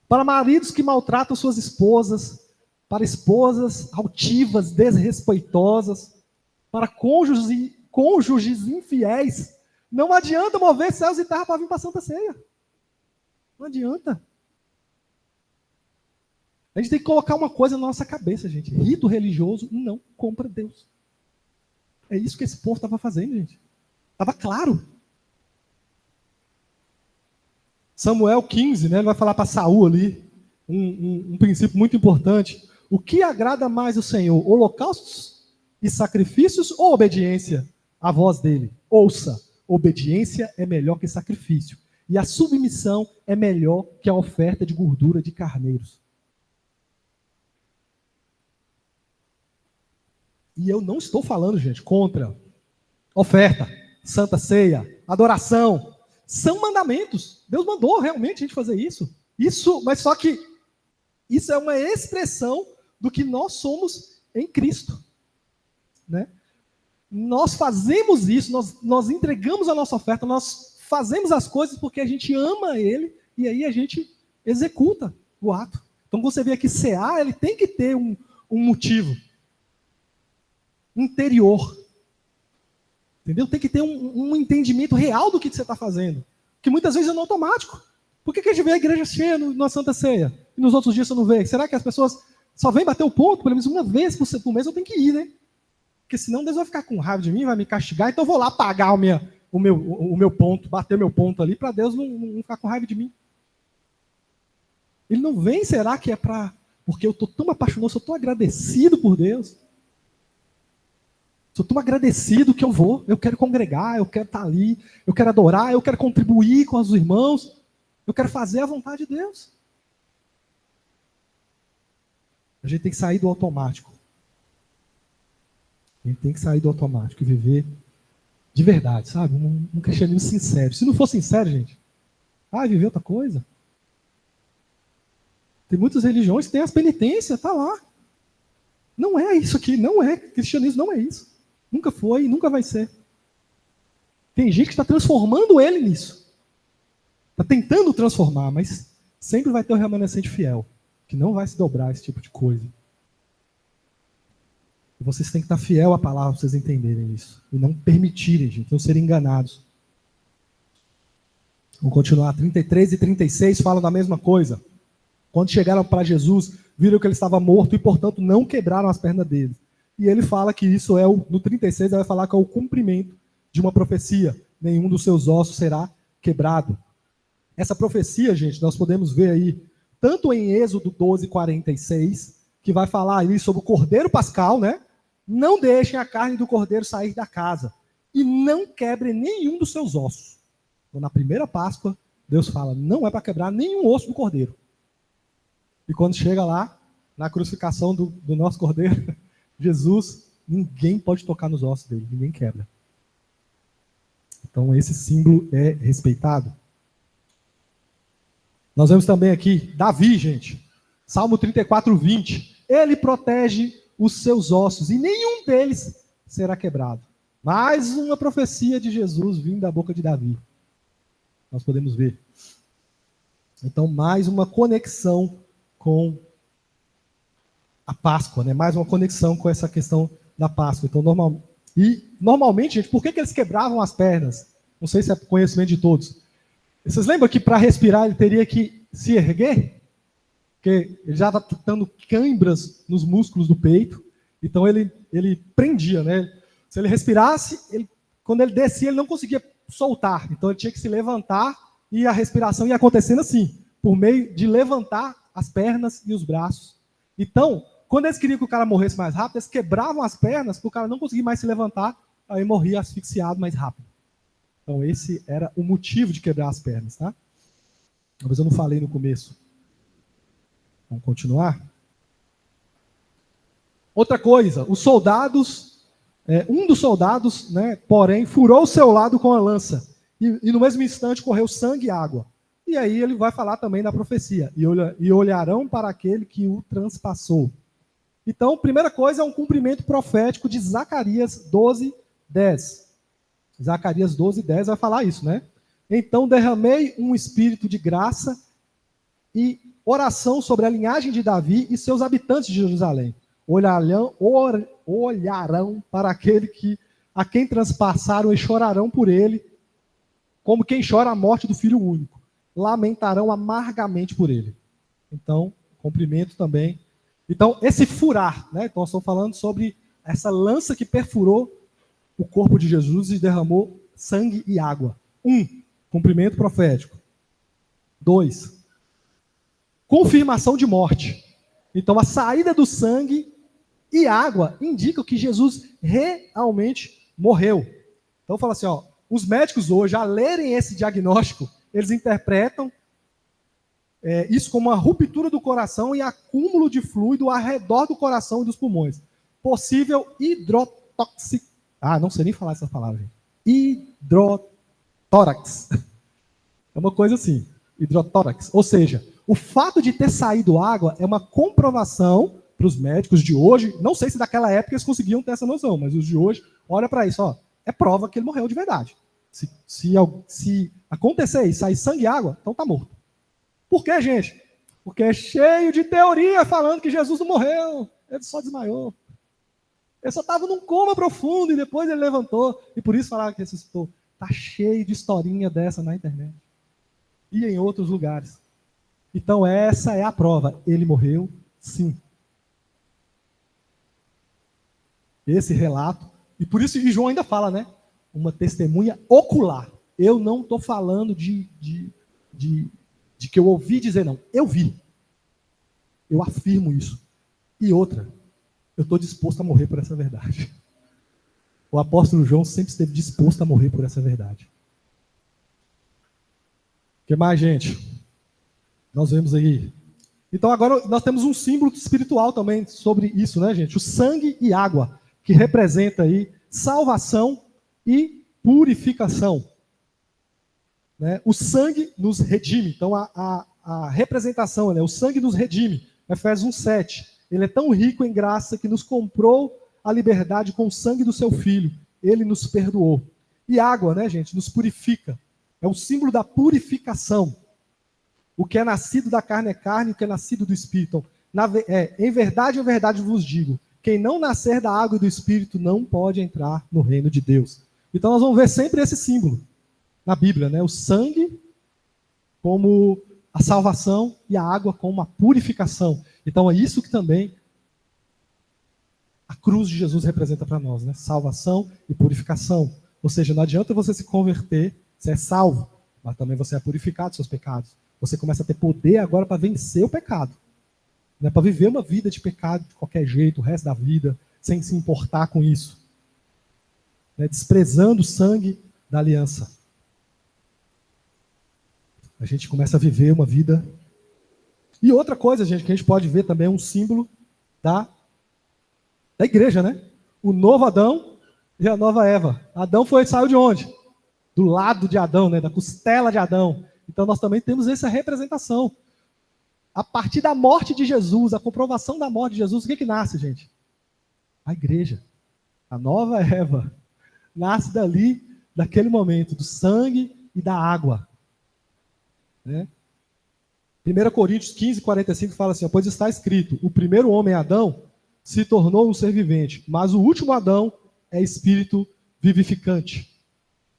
Para maridos que maltratam suas esposas, para esposas altivas, desrespeitosas, para cônjuges infiéis, não adianta mover céus e terra para vir para a Santa Ceia. Não adianta. A gente tem que colocar uma coisa na nossa cabeça, gente. Rito religioso não compra Deus. É isso que esse povo estava fazendo, gente. Estava claro. Samuel 15, né, ele vai falar para Saul ali, um princípio muito importante. O que agrada mais o Senhor? Holocaustos e sacrifícios ou obediência à voz dele? Ouça, obediência é melhor que sacrifício. E a submissão é melhor que a oferta de gordura de carneiros. E eu não estou falando, gente, contra oferta, santa ceia, adoração. São mandamentos. Deus mandou realmente a gente fazer isso. Mas só que isso é uma expressão do que nós somos em Cristo. Né? Nós fazemos isso, nós entregamos a nossa oferta, nós fazemos as coisas porque a gente ama Ele e aí a gente executa o ato. Então você vê aqui cear, ele tem que ter um motivo interior. Entendeu? Tem que ter um entendimento real do que você está fazendo. Que muitas vezes é no automático. Por que a gente vê a igreja cheia na Santa Ceia? E nos outros dias você não vê? Será que as pessoas só vêm bater o ponto? Pelo menos uma vez por mês eu tenho que ir, né? Porque senão Deus vai ficar com raiva de mim, vai me castigar, então eu vou lá pagar o meu ponto, bater meu ponto ali, para Deus não ficar com raiva de mim. Ele não vem, será que é porque eu estou tão apaixonado, sou tão agradecido por Deus. Sou tão agradecido que eu quero congregar, eu quero estar ali, eu quero adorar, eu quero contribuir com os irmãos, eu quero fazer a vontade de Deus. A gente tem que sair do automático. A gente tem que sair do automático e viver de verdade, sabe? Um cristianismo sincero. Se não for sincero, gente, viver outra coisa. Tem muitas religiões que têm as penitências, tá lá. Não é isso aqui, não é. Cristianismo não é isso. Nunca foi e nunca vai ser. Tem gente que está transformando ele nisso. Está tentando transformar, mas sempre vai ter um remanescente fiel, que não vai se dobrar a esse tipo de coisa. E vocês têm que estar fiel à palavra para vocês entenderem isso. E não permitirem, gente, não serem enganados. Vamos continuar. 33 e 36 falam da mesma coisa. Quando chegaram para Jesus, viram que ele estava morto e, portanto, não quebraram as pernas dele. E ele fala que isso no 36, ele vai falar que é o cumprimento de uma profecia. Nenhum dos seus ossos será quebrado. Essa profecia, gente, nós podemos ver aí, tanto em Êxodo 12, 46, que vai falar ali sobre o Cordeiro Pascal, né? Não deixem a carne do Cordeiro sair da casa e não quebrem nenhum dos seus ossos. Então, na primeira Páscoa, Deus fala, não é para quebrar nenhum osso do Cordeiro. E quando chega lá, na crucificação do nosso Cordeiro, Jesus, ninguém pode tocar nos ossos dele, ninguém quebra. Então, esse símbolo é respeitado. Nós vemos também aqui, Davi, gente, Salmo 34, 20. Ele protege os seus ossos e nenhum deles será quebrado. Mais uma profecia de Jesus vindo da boca de Davi. Nós podemos ver. Então, mais uma conexão com a Páscoa, né? Mais uma conexão com essa questão da Páscoa. Então, normalmente, gente, por que eles quebravam as pernas? Não sei se é conhecimento de todos. Vocês lembram que para respirar ele teria que se erguer? Porque ele já está dando câimbras nos músculos do peito. Então ele prendia, né? Se ele respirasse, quando ele descia, ele não conseguia soltar. Então ele tinha que se levantar e a respiração ia acontecendo assim, por meio de levantar as pernas e os braços. Então, quando eles queriam que o cara morresse mais rápido, eles quebravam as pernas para o cara não conseguir mais se levantar, aí morria asfixiado mais rápido. Então, esse era o motivo de quebrar as pernas, tá? Talvez eu não falei no começo. Vamos continuar? Outra coisa, os soldados, um dos soldados, né, porém, furou o seu lado com a lança, e no mesmo instante correu sangue e água. E aí ele vai falar também da profecia, e olharão para aquele que o transpassou. Então, primeira coisa é um cumprimento profético de Zacarias 12, 10. Zacarias 12, 10 vai falar isso, né? Então derramei um espírito de graça e oração sobre a linhagem de Davi e seus habitantes de Jerusalém. Olharão para aquele a quem transpassaram e chorarão por ele, como quem chora a morte do filho único. Lamentarão amargamente por ele. Então, cumprimento também. Então, esse furar, né? Então, nós estamos falando sobre essa lança que perfurou o corpo de Jesus e derramou sangue e água. 1, cumprimento profético. 2, confirmação de morte. Então, a saída do sangue e água indicam que Jesus realmente morreu. Então, fala assim, os médicos hoje, a lerem esse diagnóstico, eles interpretam isso como uma ruptura do coração e acúmulo de fluido ao redor do coração e dos pulmões. Possível hidrotóxico. Não sei nem falar essa palavra, gente. Hidrotórax. É uma coisa assim, hidrotórax. Ou seja, o fato de ter saído água é uma comprovação para os médicos de hoje. Não sei se daquela época eles conseguiam ter essa noção, mas os de hoje, olha para isso, é prova que ele morreu de verdade. Se acontecer isso, sair sangue e água, então está morto. Por quê, gente? Porque é cheio de teoria falando que Jesus não morreu, ele só desmaiou. Ele só estava num coma profundo e depois ele levantou. E por isso falaram que ressuscitou. Está cheio de historinha dessa na internet. E em outros lugares. Então essa é a prova. Ele morreu, sim. esse relato. E por isso, e João ainda fala, né? Uma testemunha ocular. Eu não estou falando de que eu ouvi dizer, não. Eu vi. Eu afirmo isso. E outra, eu estou disposto a morrer por essa verdade. O apóstolo João sempre esteve disposto a morrer por essa verdade. O que mais, gente? Nós vemos aí. Então agora nós temos um símbolo espiritual também sobre isso, né, gente? O sangue e água, que representa aí salvação e purificação. Né? O sangue nos redime. Então a representação, né? O sangue nos redime. Efésios 1:7. Ele é tão rico em graça que nos comprou a liberdade com o sangue do seu Filho. Ele nos perdoou. E água, né, gente, nos purifica. É o símbolo da purificação. O que é nascido da carne é carne, o que é nascido do Espírito. Em verdade vos digo, quem não nascer da água e do Espírito não pode entrar no reino de Deus. Então nós vamos ver sempre esse símbolo na Bíblia, né? O sangue como a salvação e a água como a purificação. Então é isso que também a cruz de Jesus representa para nós, né? Salvação e purificação. Ou seja, não adianta você se converter, você é salvo, mas também você é purificado dos seus pecados. Você começa a ter poder agora para vencer o pecado. Né? Para viver uma vida de pecado de qualquer jeito, o resto da vida, sem se importar com isso. Né? Desprezando o sangue da aliança. A gente começa a viver uma vida. E outra coisa, gente, que a gente pode ver também é um símbolo da igreja, né? O novo Adão e a nova Eva. Adão saiu de onde? Do lado de Adão, né? Da costela de Adão. Então nós também temos essa representação. A partir da morte de Jesus, a comprovação da morte de Jesus, o que nasce, gente? A igreja. A nova Eva. Nasce dali, daquele momento, do sangue e da água. Né? 1 Coríntios 15:45 fala assim, pois está escrito, o primeiro homem, Adão, se tornou um ser vivente, mas o último Adão é espírito vivificante.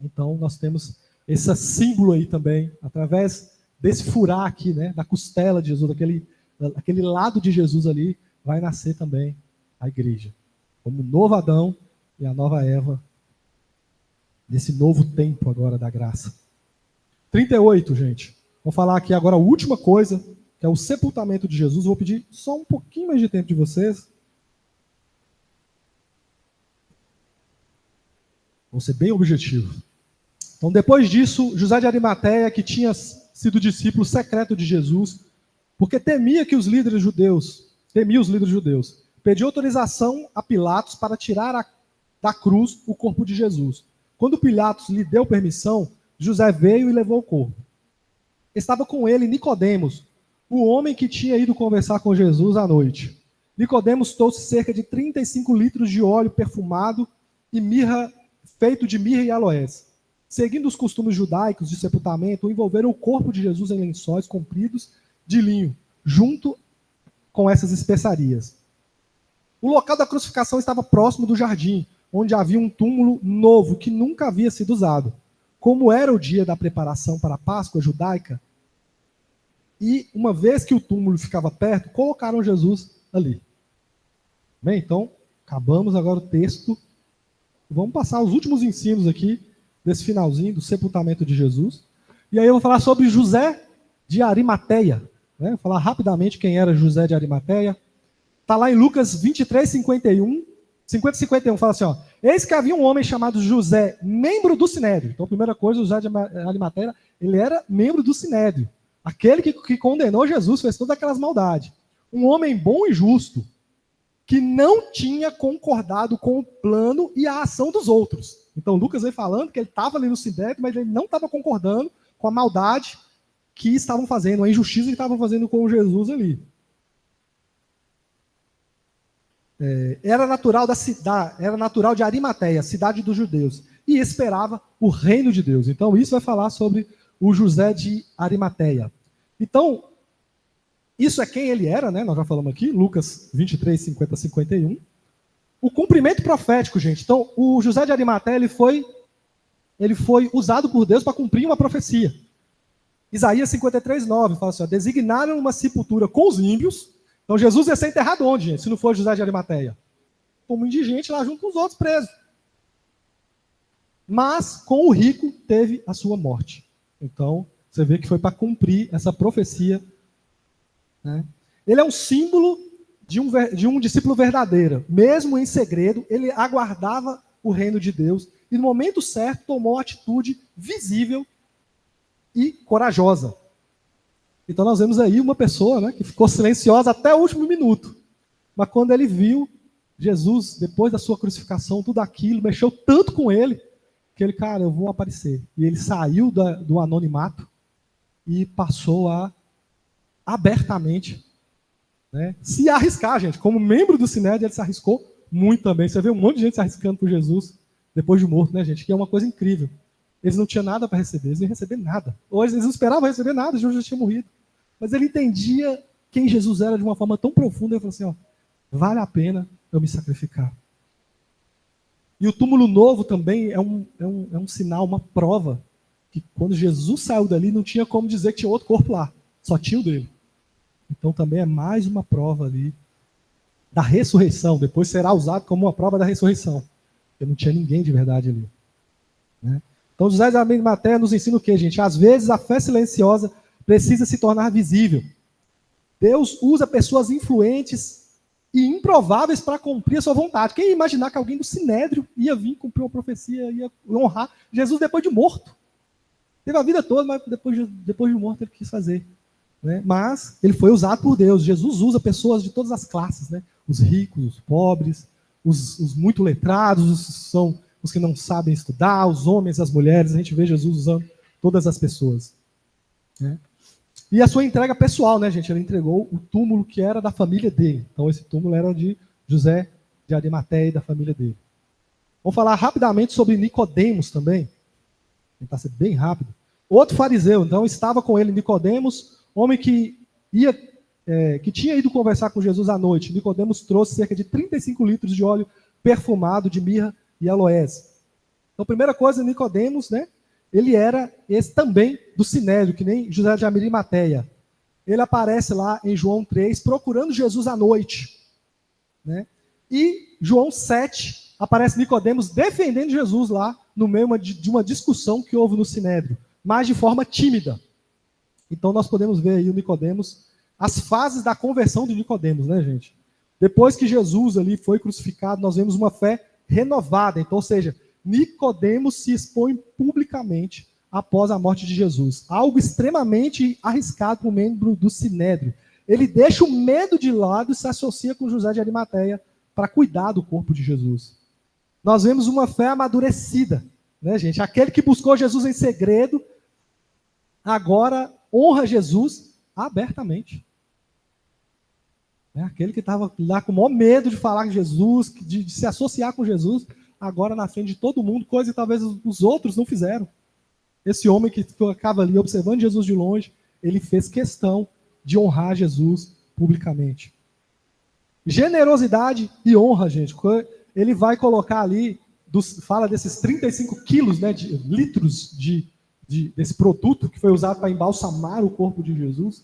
Então nós temos esse símbolo aí também, através desse furar aqui, né, da costela de Jesus, aquele lado de Jesus ali, vai nascer também a igreja. Como o novo Adão e a nova Eva, nesse novo tempo agora da graça. 38, gente. Vou falar aqui agora a última coisa, que é o sepultamento de Jesus. Vou pedir só um pouquinho mais de tempo de vocês. Vou ser bem objetivo. Então, depois disso, José de Arimateia, que tinha sido discípulo secreto de Jesus, porque temia os líderes judeus, pediu autorização a Pilatos para tirar da cruz o corpo de Jesus. Quando Pilatos lhe deu permissão, José veio e levou o corpo. Estava com ele Nicodemos, o homem que tinha ido conversar com Jesus à noite. Nicodemos trouxe cerca de 35 litros de óleo perfumado e mirra, feito de mirra e aloés. Seguindo os costumes judaicos de sepultamento, envolveram o corpo de Jesus em lençóis compridos de linho, junto com essas especiarias. O local da crucificação estava próximo do jardim, onde havia um túmulo novo que nunca havia sido usado. Como era o dia da preparação para a Páscoa judaica, e uma vez que o túmulo ficava perto, colocaram Jesus ali. Bem, então, acabamos agora o texto. Vamos passar os últimos ensinos aqui, desse finalzinho, do sepultamento de Jesus. E aí eu vou falar sobre José de Arimateia. Né? Vou falar rapidamente quem era José de Arimateia. Está lá em Lucas 23, 51. 50 e 51 fala assim, ó, eis que havia um homem chamado José, membro do Sinédrio. Então, a primeira coisa, José de Arimateia, ele era membro do Sinédrio. Aquele que condenou Jesus, fez todas aquelas maldades. Um homem bom e justo, que não tinha concordado com o plano e a ação dos outros. Então, Lucas vem falando que ele estava ali no Sinédrio, mas ele não estava concordando com a maldade que estavam fazendo, a injustiça que estavam fazendo com Jesus ali. Era natural de Arimateia, cidade dos judeus, e esperava o reino de Deus. Então, isso vai falar sobre o José de Arimateia. Então, isso é quem ele era, né? Nós já falamos aqui, Lucas 23, 50, 51. O cumprimento profético, gente. Então, o José de Arimateia, ele foi usado por Deus para cumprir uma profecia. Isaías 53, 9, fala assim, ó, designaram uma sepultura com os ímpios. Então, Jesus ia ser enterrado onde, gente? Se não for José de Arimateia? como indigente lá junto com os outros presos. Mas com o rico teve a sua morte. Então, você vê que foi para cumprir essa profecia, né? Ele é um símbolo de um discípulo verdadeiro. Mesmo em segredo, ele aguardava o reino de Deus e no momento certo tomou atitude visível e corajosa. Então nós vemos aí uma pessoa, né, que ficou silenciosa até o último minuto. Mas quando ele viu Jesus, depois da sua crucificação, tudo aquilo, mexeu tanto com ele, que ele, cara, eu vou aparecer. E ele saiu do anonimato e passou a abertamente, né, se arriscar, gente. Como membro do Sinédrio, ele se arriscou muito também. Você vê um monte de gente se arriscando por Jesus depois de morto, né, gente? Que é uma coisa incrível. Eles não tinham nada para receber, eles não iam receber nada. Ou eles não esperavam receber nada, Jesus já tinha morrido. Mas ele entendia quem Jesus era de uma forma tão profunda, ele falou assim, ó, vale a pena eu me sacrificar. E o túmulo novo também é um sinal, uma prova, que quando Jesus saiu dali, não tinha como dizer que tinha outro corpo lá, só tinha o dele. Então também é mais uma prova ali da ressurreição, depois será usado como uma prova da ressurreição, porque não tinha ninguém de verdade ali, né? Então José de Arimateia nos ensina o quê, gente? Às vezes a fé silenciosa precisa se tornar visível. Deus usa pessoas influentes e improváveis para cumprir a sua vontade. Quem ia imaginar que alguém do Sinédrio ia vir cumprir uma profecia, ia honrar Jesus depois de morto? Teve a vida toda, mas depois de morto ele quis fazer, né? Mas ele foi usado por Deus. Jesus usa pessoas de todas as classes, né? Os ricos, os pobres, os muito letrados, são os que não sabem estudar, os homens, as mulheres. A gente vê Jesus usando todas as pessoas, né? E a sua entrega pessoal, né, gente? Ele entregou o túmulo que era da família dele. Então, esse túmulo era de José de Arimateia e da família dele. Vamos falar rapidamente sobre Nicodemos também. Tentar ser bem rápido. Outro fariseu, então, estava com ele Nicodemos, homem que tinha ido conversar com Jesus à noite. Nicodemos trouxe cerca de 35 litros de óleo perfumado de mirra e aloés. Então, primeira coisa, Nicodemos, né? Ele era esse também do Sinédrio, que nem José de Arimateia. Ele aparece lá em João 3, procurando Jesus à noite, né? E João 7, aparece Nicodemos defendendo Jesus lá, no meio de uma discussão que houve no Sinédrio, mas de forma tímida. Então nós podemos ver aí o Nicodemos, as fases da conversão de Nicodemos, né, gente? Depois que Jesus ali foi crucificado, nós vemos uma fé renovada. Então, ou seja, Nicodemos se expõe publicamente após a morte de Jesus. Algo extremamente arriscado para um membro do Sinédrio. Ele deixa o medo de lado e se associa com José de Arimateia para cuidar do corpo de Jesus. Nós vemos uma fé amadurecida, né, gente? Aquele que buscou Jesus em segredo, agora honra Jesus abertamente. Aquele que estava lá com o maior medo de falar com Jesus, de se associar com Jesus, agora na frente de todo mundo, coisa que talvez os outros não fizeram. Esse homem que ficava ali observando Jesus de longe, ele fez questão de honrar Jesus publicamente. Generosidade e honra, gente. Ele vai colocar ali, fala desses 35 quilos, né, de litros desse produto que foi usado para embalsamar o corpo de Jesus.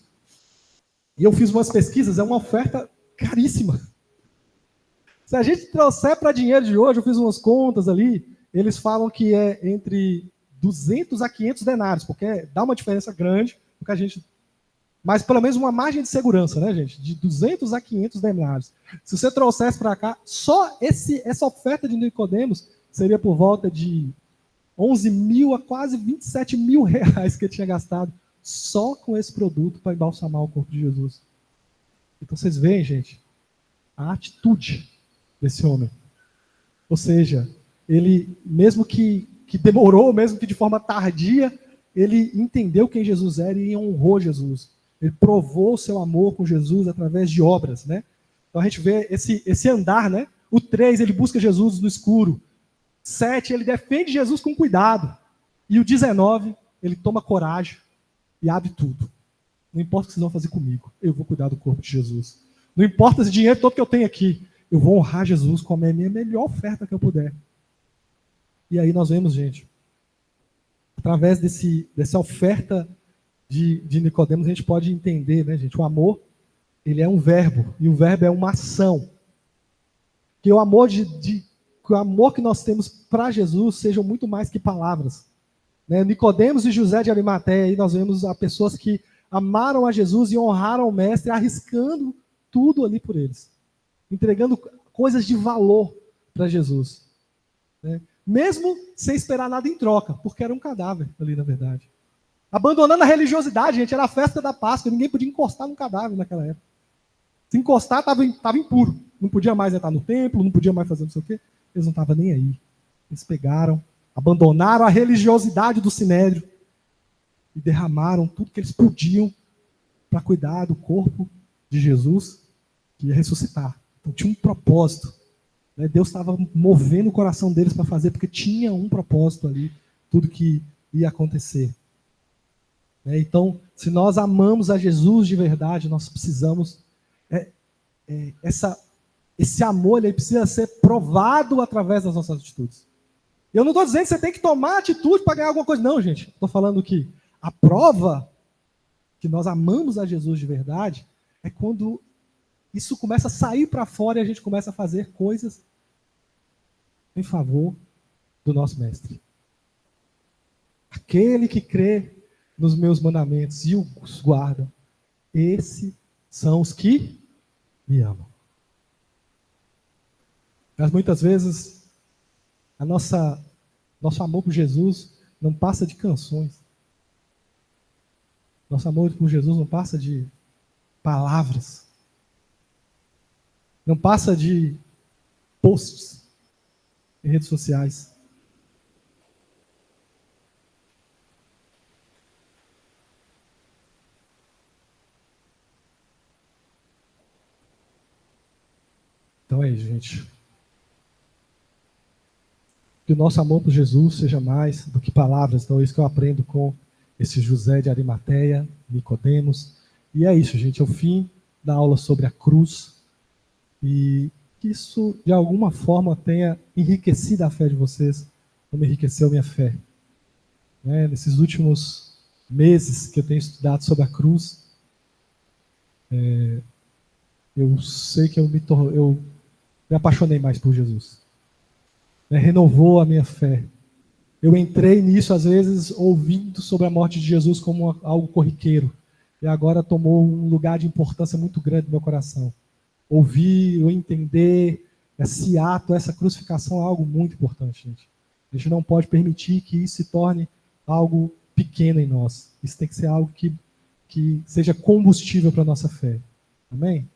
E eu fiz umas pesquisas, é uma oferta caríssima. Se a gente trouxer para dinheiro de hoje, eu fiz umas contas ali, eles falam que é entre 200 a 500 denários, porque dá uma diferença grande, porque a gente... Mas pelo menos uma margem de segurança, né, gente? De 200 a 500 denários. Se você trouxesse para cá, só essa oferta de Nicodemos seria por volta de 11 mil a quase 27 mil reais que ele tinha gastado só com esse produto para embalsamar o corpo de Jesus. Então vocês veem, gente, a atitude desse homem. Ou seja, ele, mesmo que demorou, mesmo que de forma tardia, ele entendeu quem Jesus era e honrou Jesus. Ele provou o seu amor com Jesus através de obras, né? Então a gente vê esse andar, né? O 3, ele busca Jesus no escuro. 7, ele defende Jesus com cuidado. E o 19, ele toma coragem e abre tudo. Não importa o que vocês vão fazer comigo, eu vou cuidar do corpo de Jesus. Não importa esse dinheiro todo que eu tenho aqui, eu vou honrar Jesus com a minha melhor oferta que eu puder. E aí nós vemos, gente, através dessa oferta de Nicodemos, a gente pode entender, né, gente? O amor, ele é um verbo, e o verbo é uma ação. Que o amor que o amor que nós temos para Jesus sejam muito mais que palavras. Né? Nicodemos e José de Arimateia, aí nós vemos a pessoas que amaram a Jesus e honraram o Mestre, arriscando tudo ali por eles, entregando coisas de valor para Jesus. Né? Mesmo sem esperar nada em troca, porque era um cadáver ali, na verdade. Abandonando a religiosidade, gente, era a festa da Páscoa, ninguém podia encostar no cadáver naquela época. Se encostar, estava impuro. Não podia mais entrar no templo, não podia mais fazer não sei o quê. Eles não estavam nem aí. Eles pegaram, abandonaram a religiosidade do sinédrio e derramaram tudo que eles podiam para cuidar do corpo de Jesus, que ia ressuscitar. Então tinha um propósito. Né? Deus estava movendo o coração deles para fazer, porque tinha um propósito ali, tudo que ia acontecer. Né? Então, se nós amamos a Jesus de verdade, nós precisamos... esse amor ele precisa ser provado através das nossas atitudes. Eu não estou dizendo que você tem que tomar atitude para ganhar alguma coisa. Não, gente. Estou falando que a prova que nós amamos a Jesus de verdade é quando isso começa a sair para fora e a gente começa a fazer coisas em favor do nosso Mestre. Aquele que crê nos meus mandamentos e os guarda, esses são os que me amam. Mas muitas vezes nosso amor por Jesus não passa de canções. Nosso amor por Jesus não passa de palavras. Não passa de posts em redes sociais. Então é isso, gente. Que o nosso amor por Jesus seja mais do que palavras. Então é isso que eu aprendo com esse José de Arimateia, Nicodemos. E é isso, gente. É o fim da aula sobre a cruz. E que isso, de alguma forma, tenha enriquecido a fé de vocês, como enriqueceu a minha fé. Né? Nesses últimos meses que eu tenho estudado sobre a cruz, eu sei que eu me apaixonei mais por Jesus. Né? Renovou a minha fé. Eu entrei nisso, às vezes, ouvindo sobre a morte de Jesus como algo corriqueiro. E agora tomou um lugar de importância muito grande no meu coração. Ouvir, eu entender esse ato, essa crucificação é algo muito importante, gente. A gente não pode permitir que isso se torne algo pequeno em nós. Isso tem que ser algo que seja combustível para a nossa fé. Amém?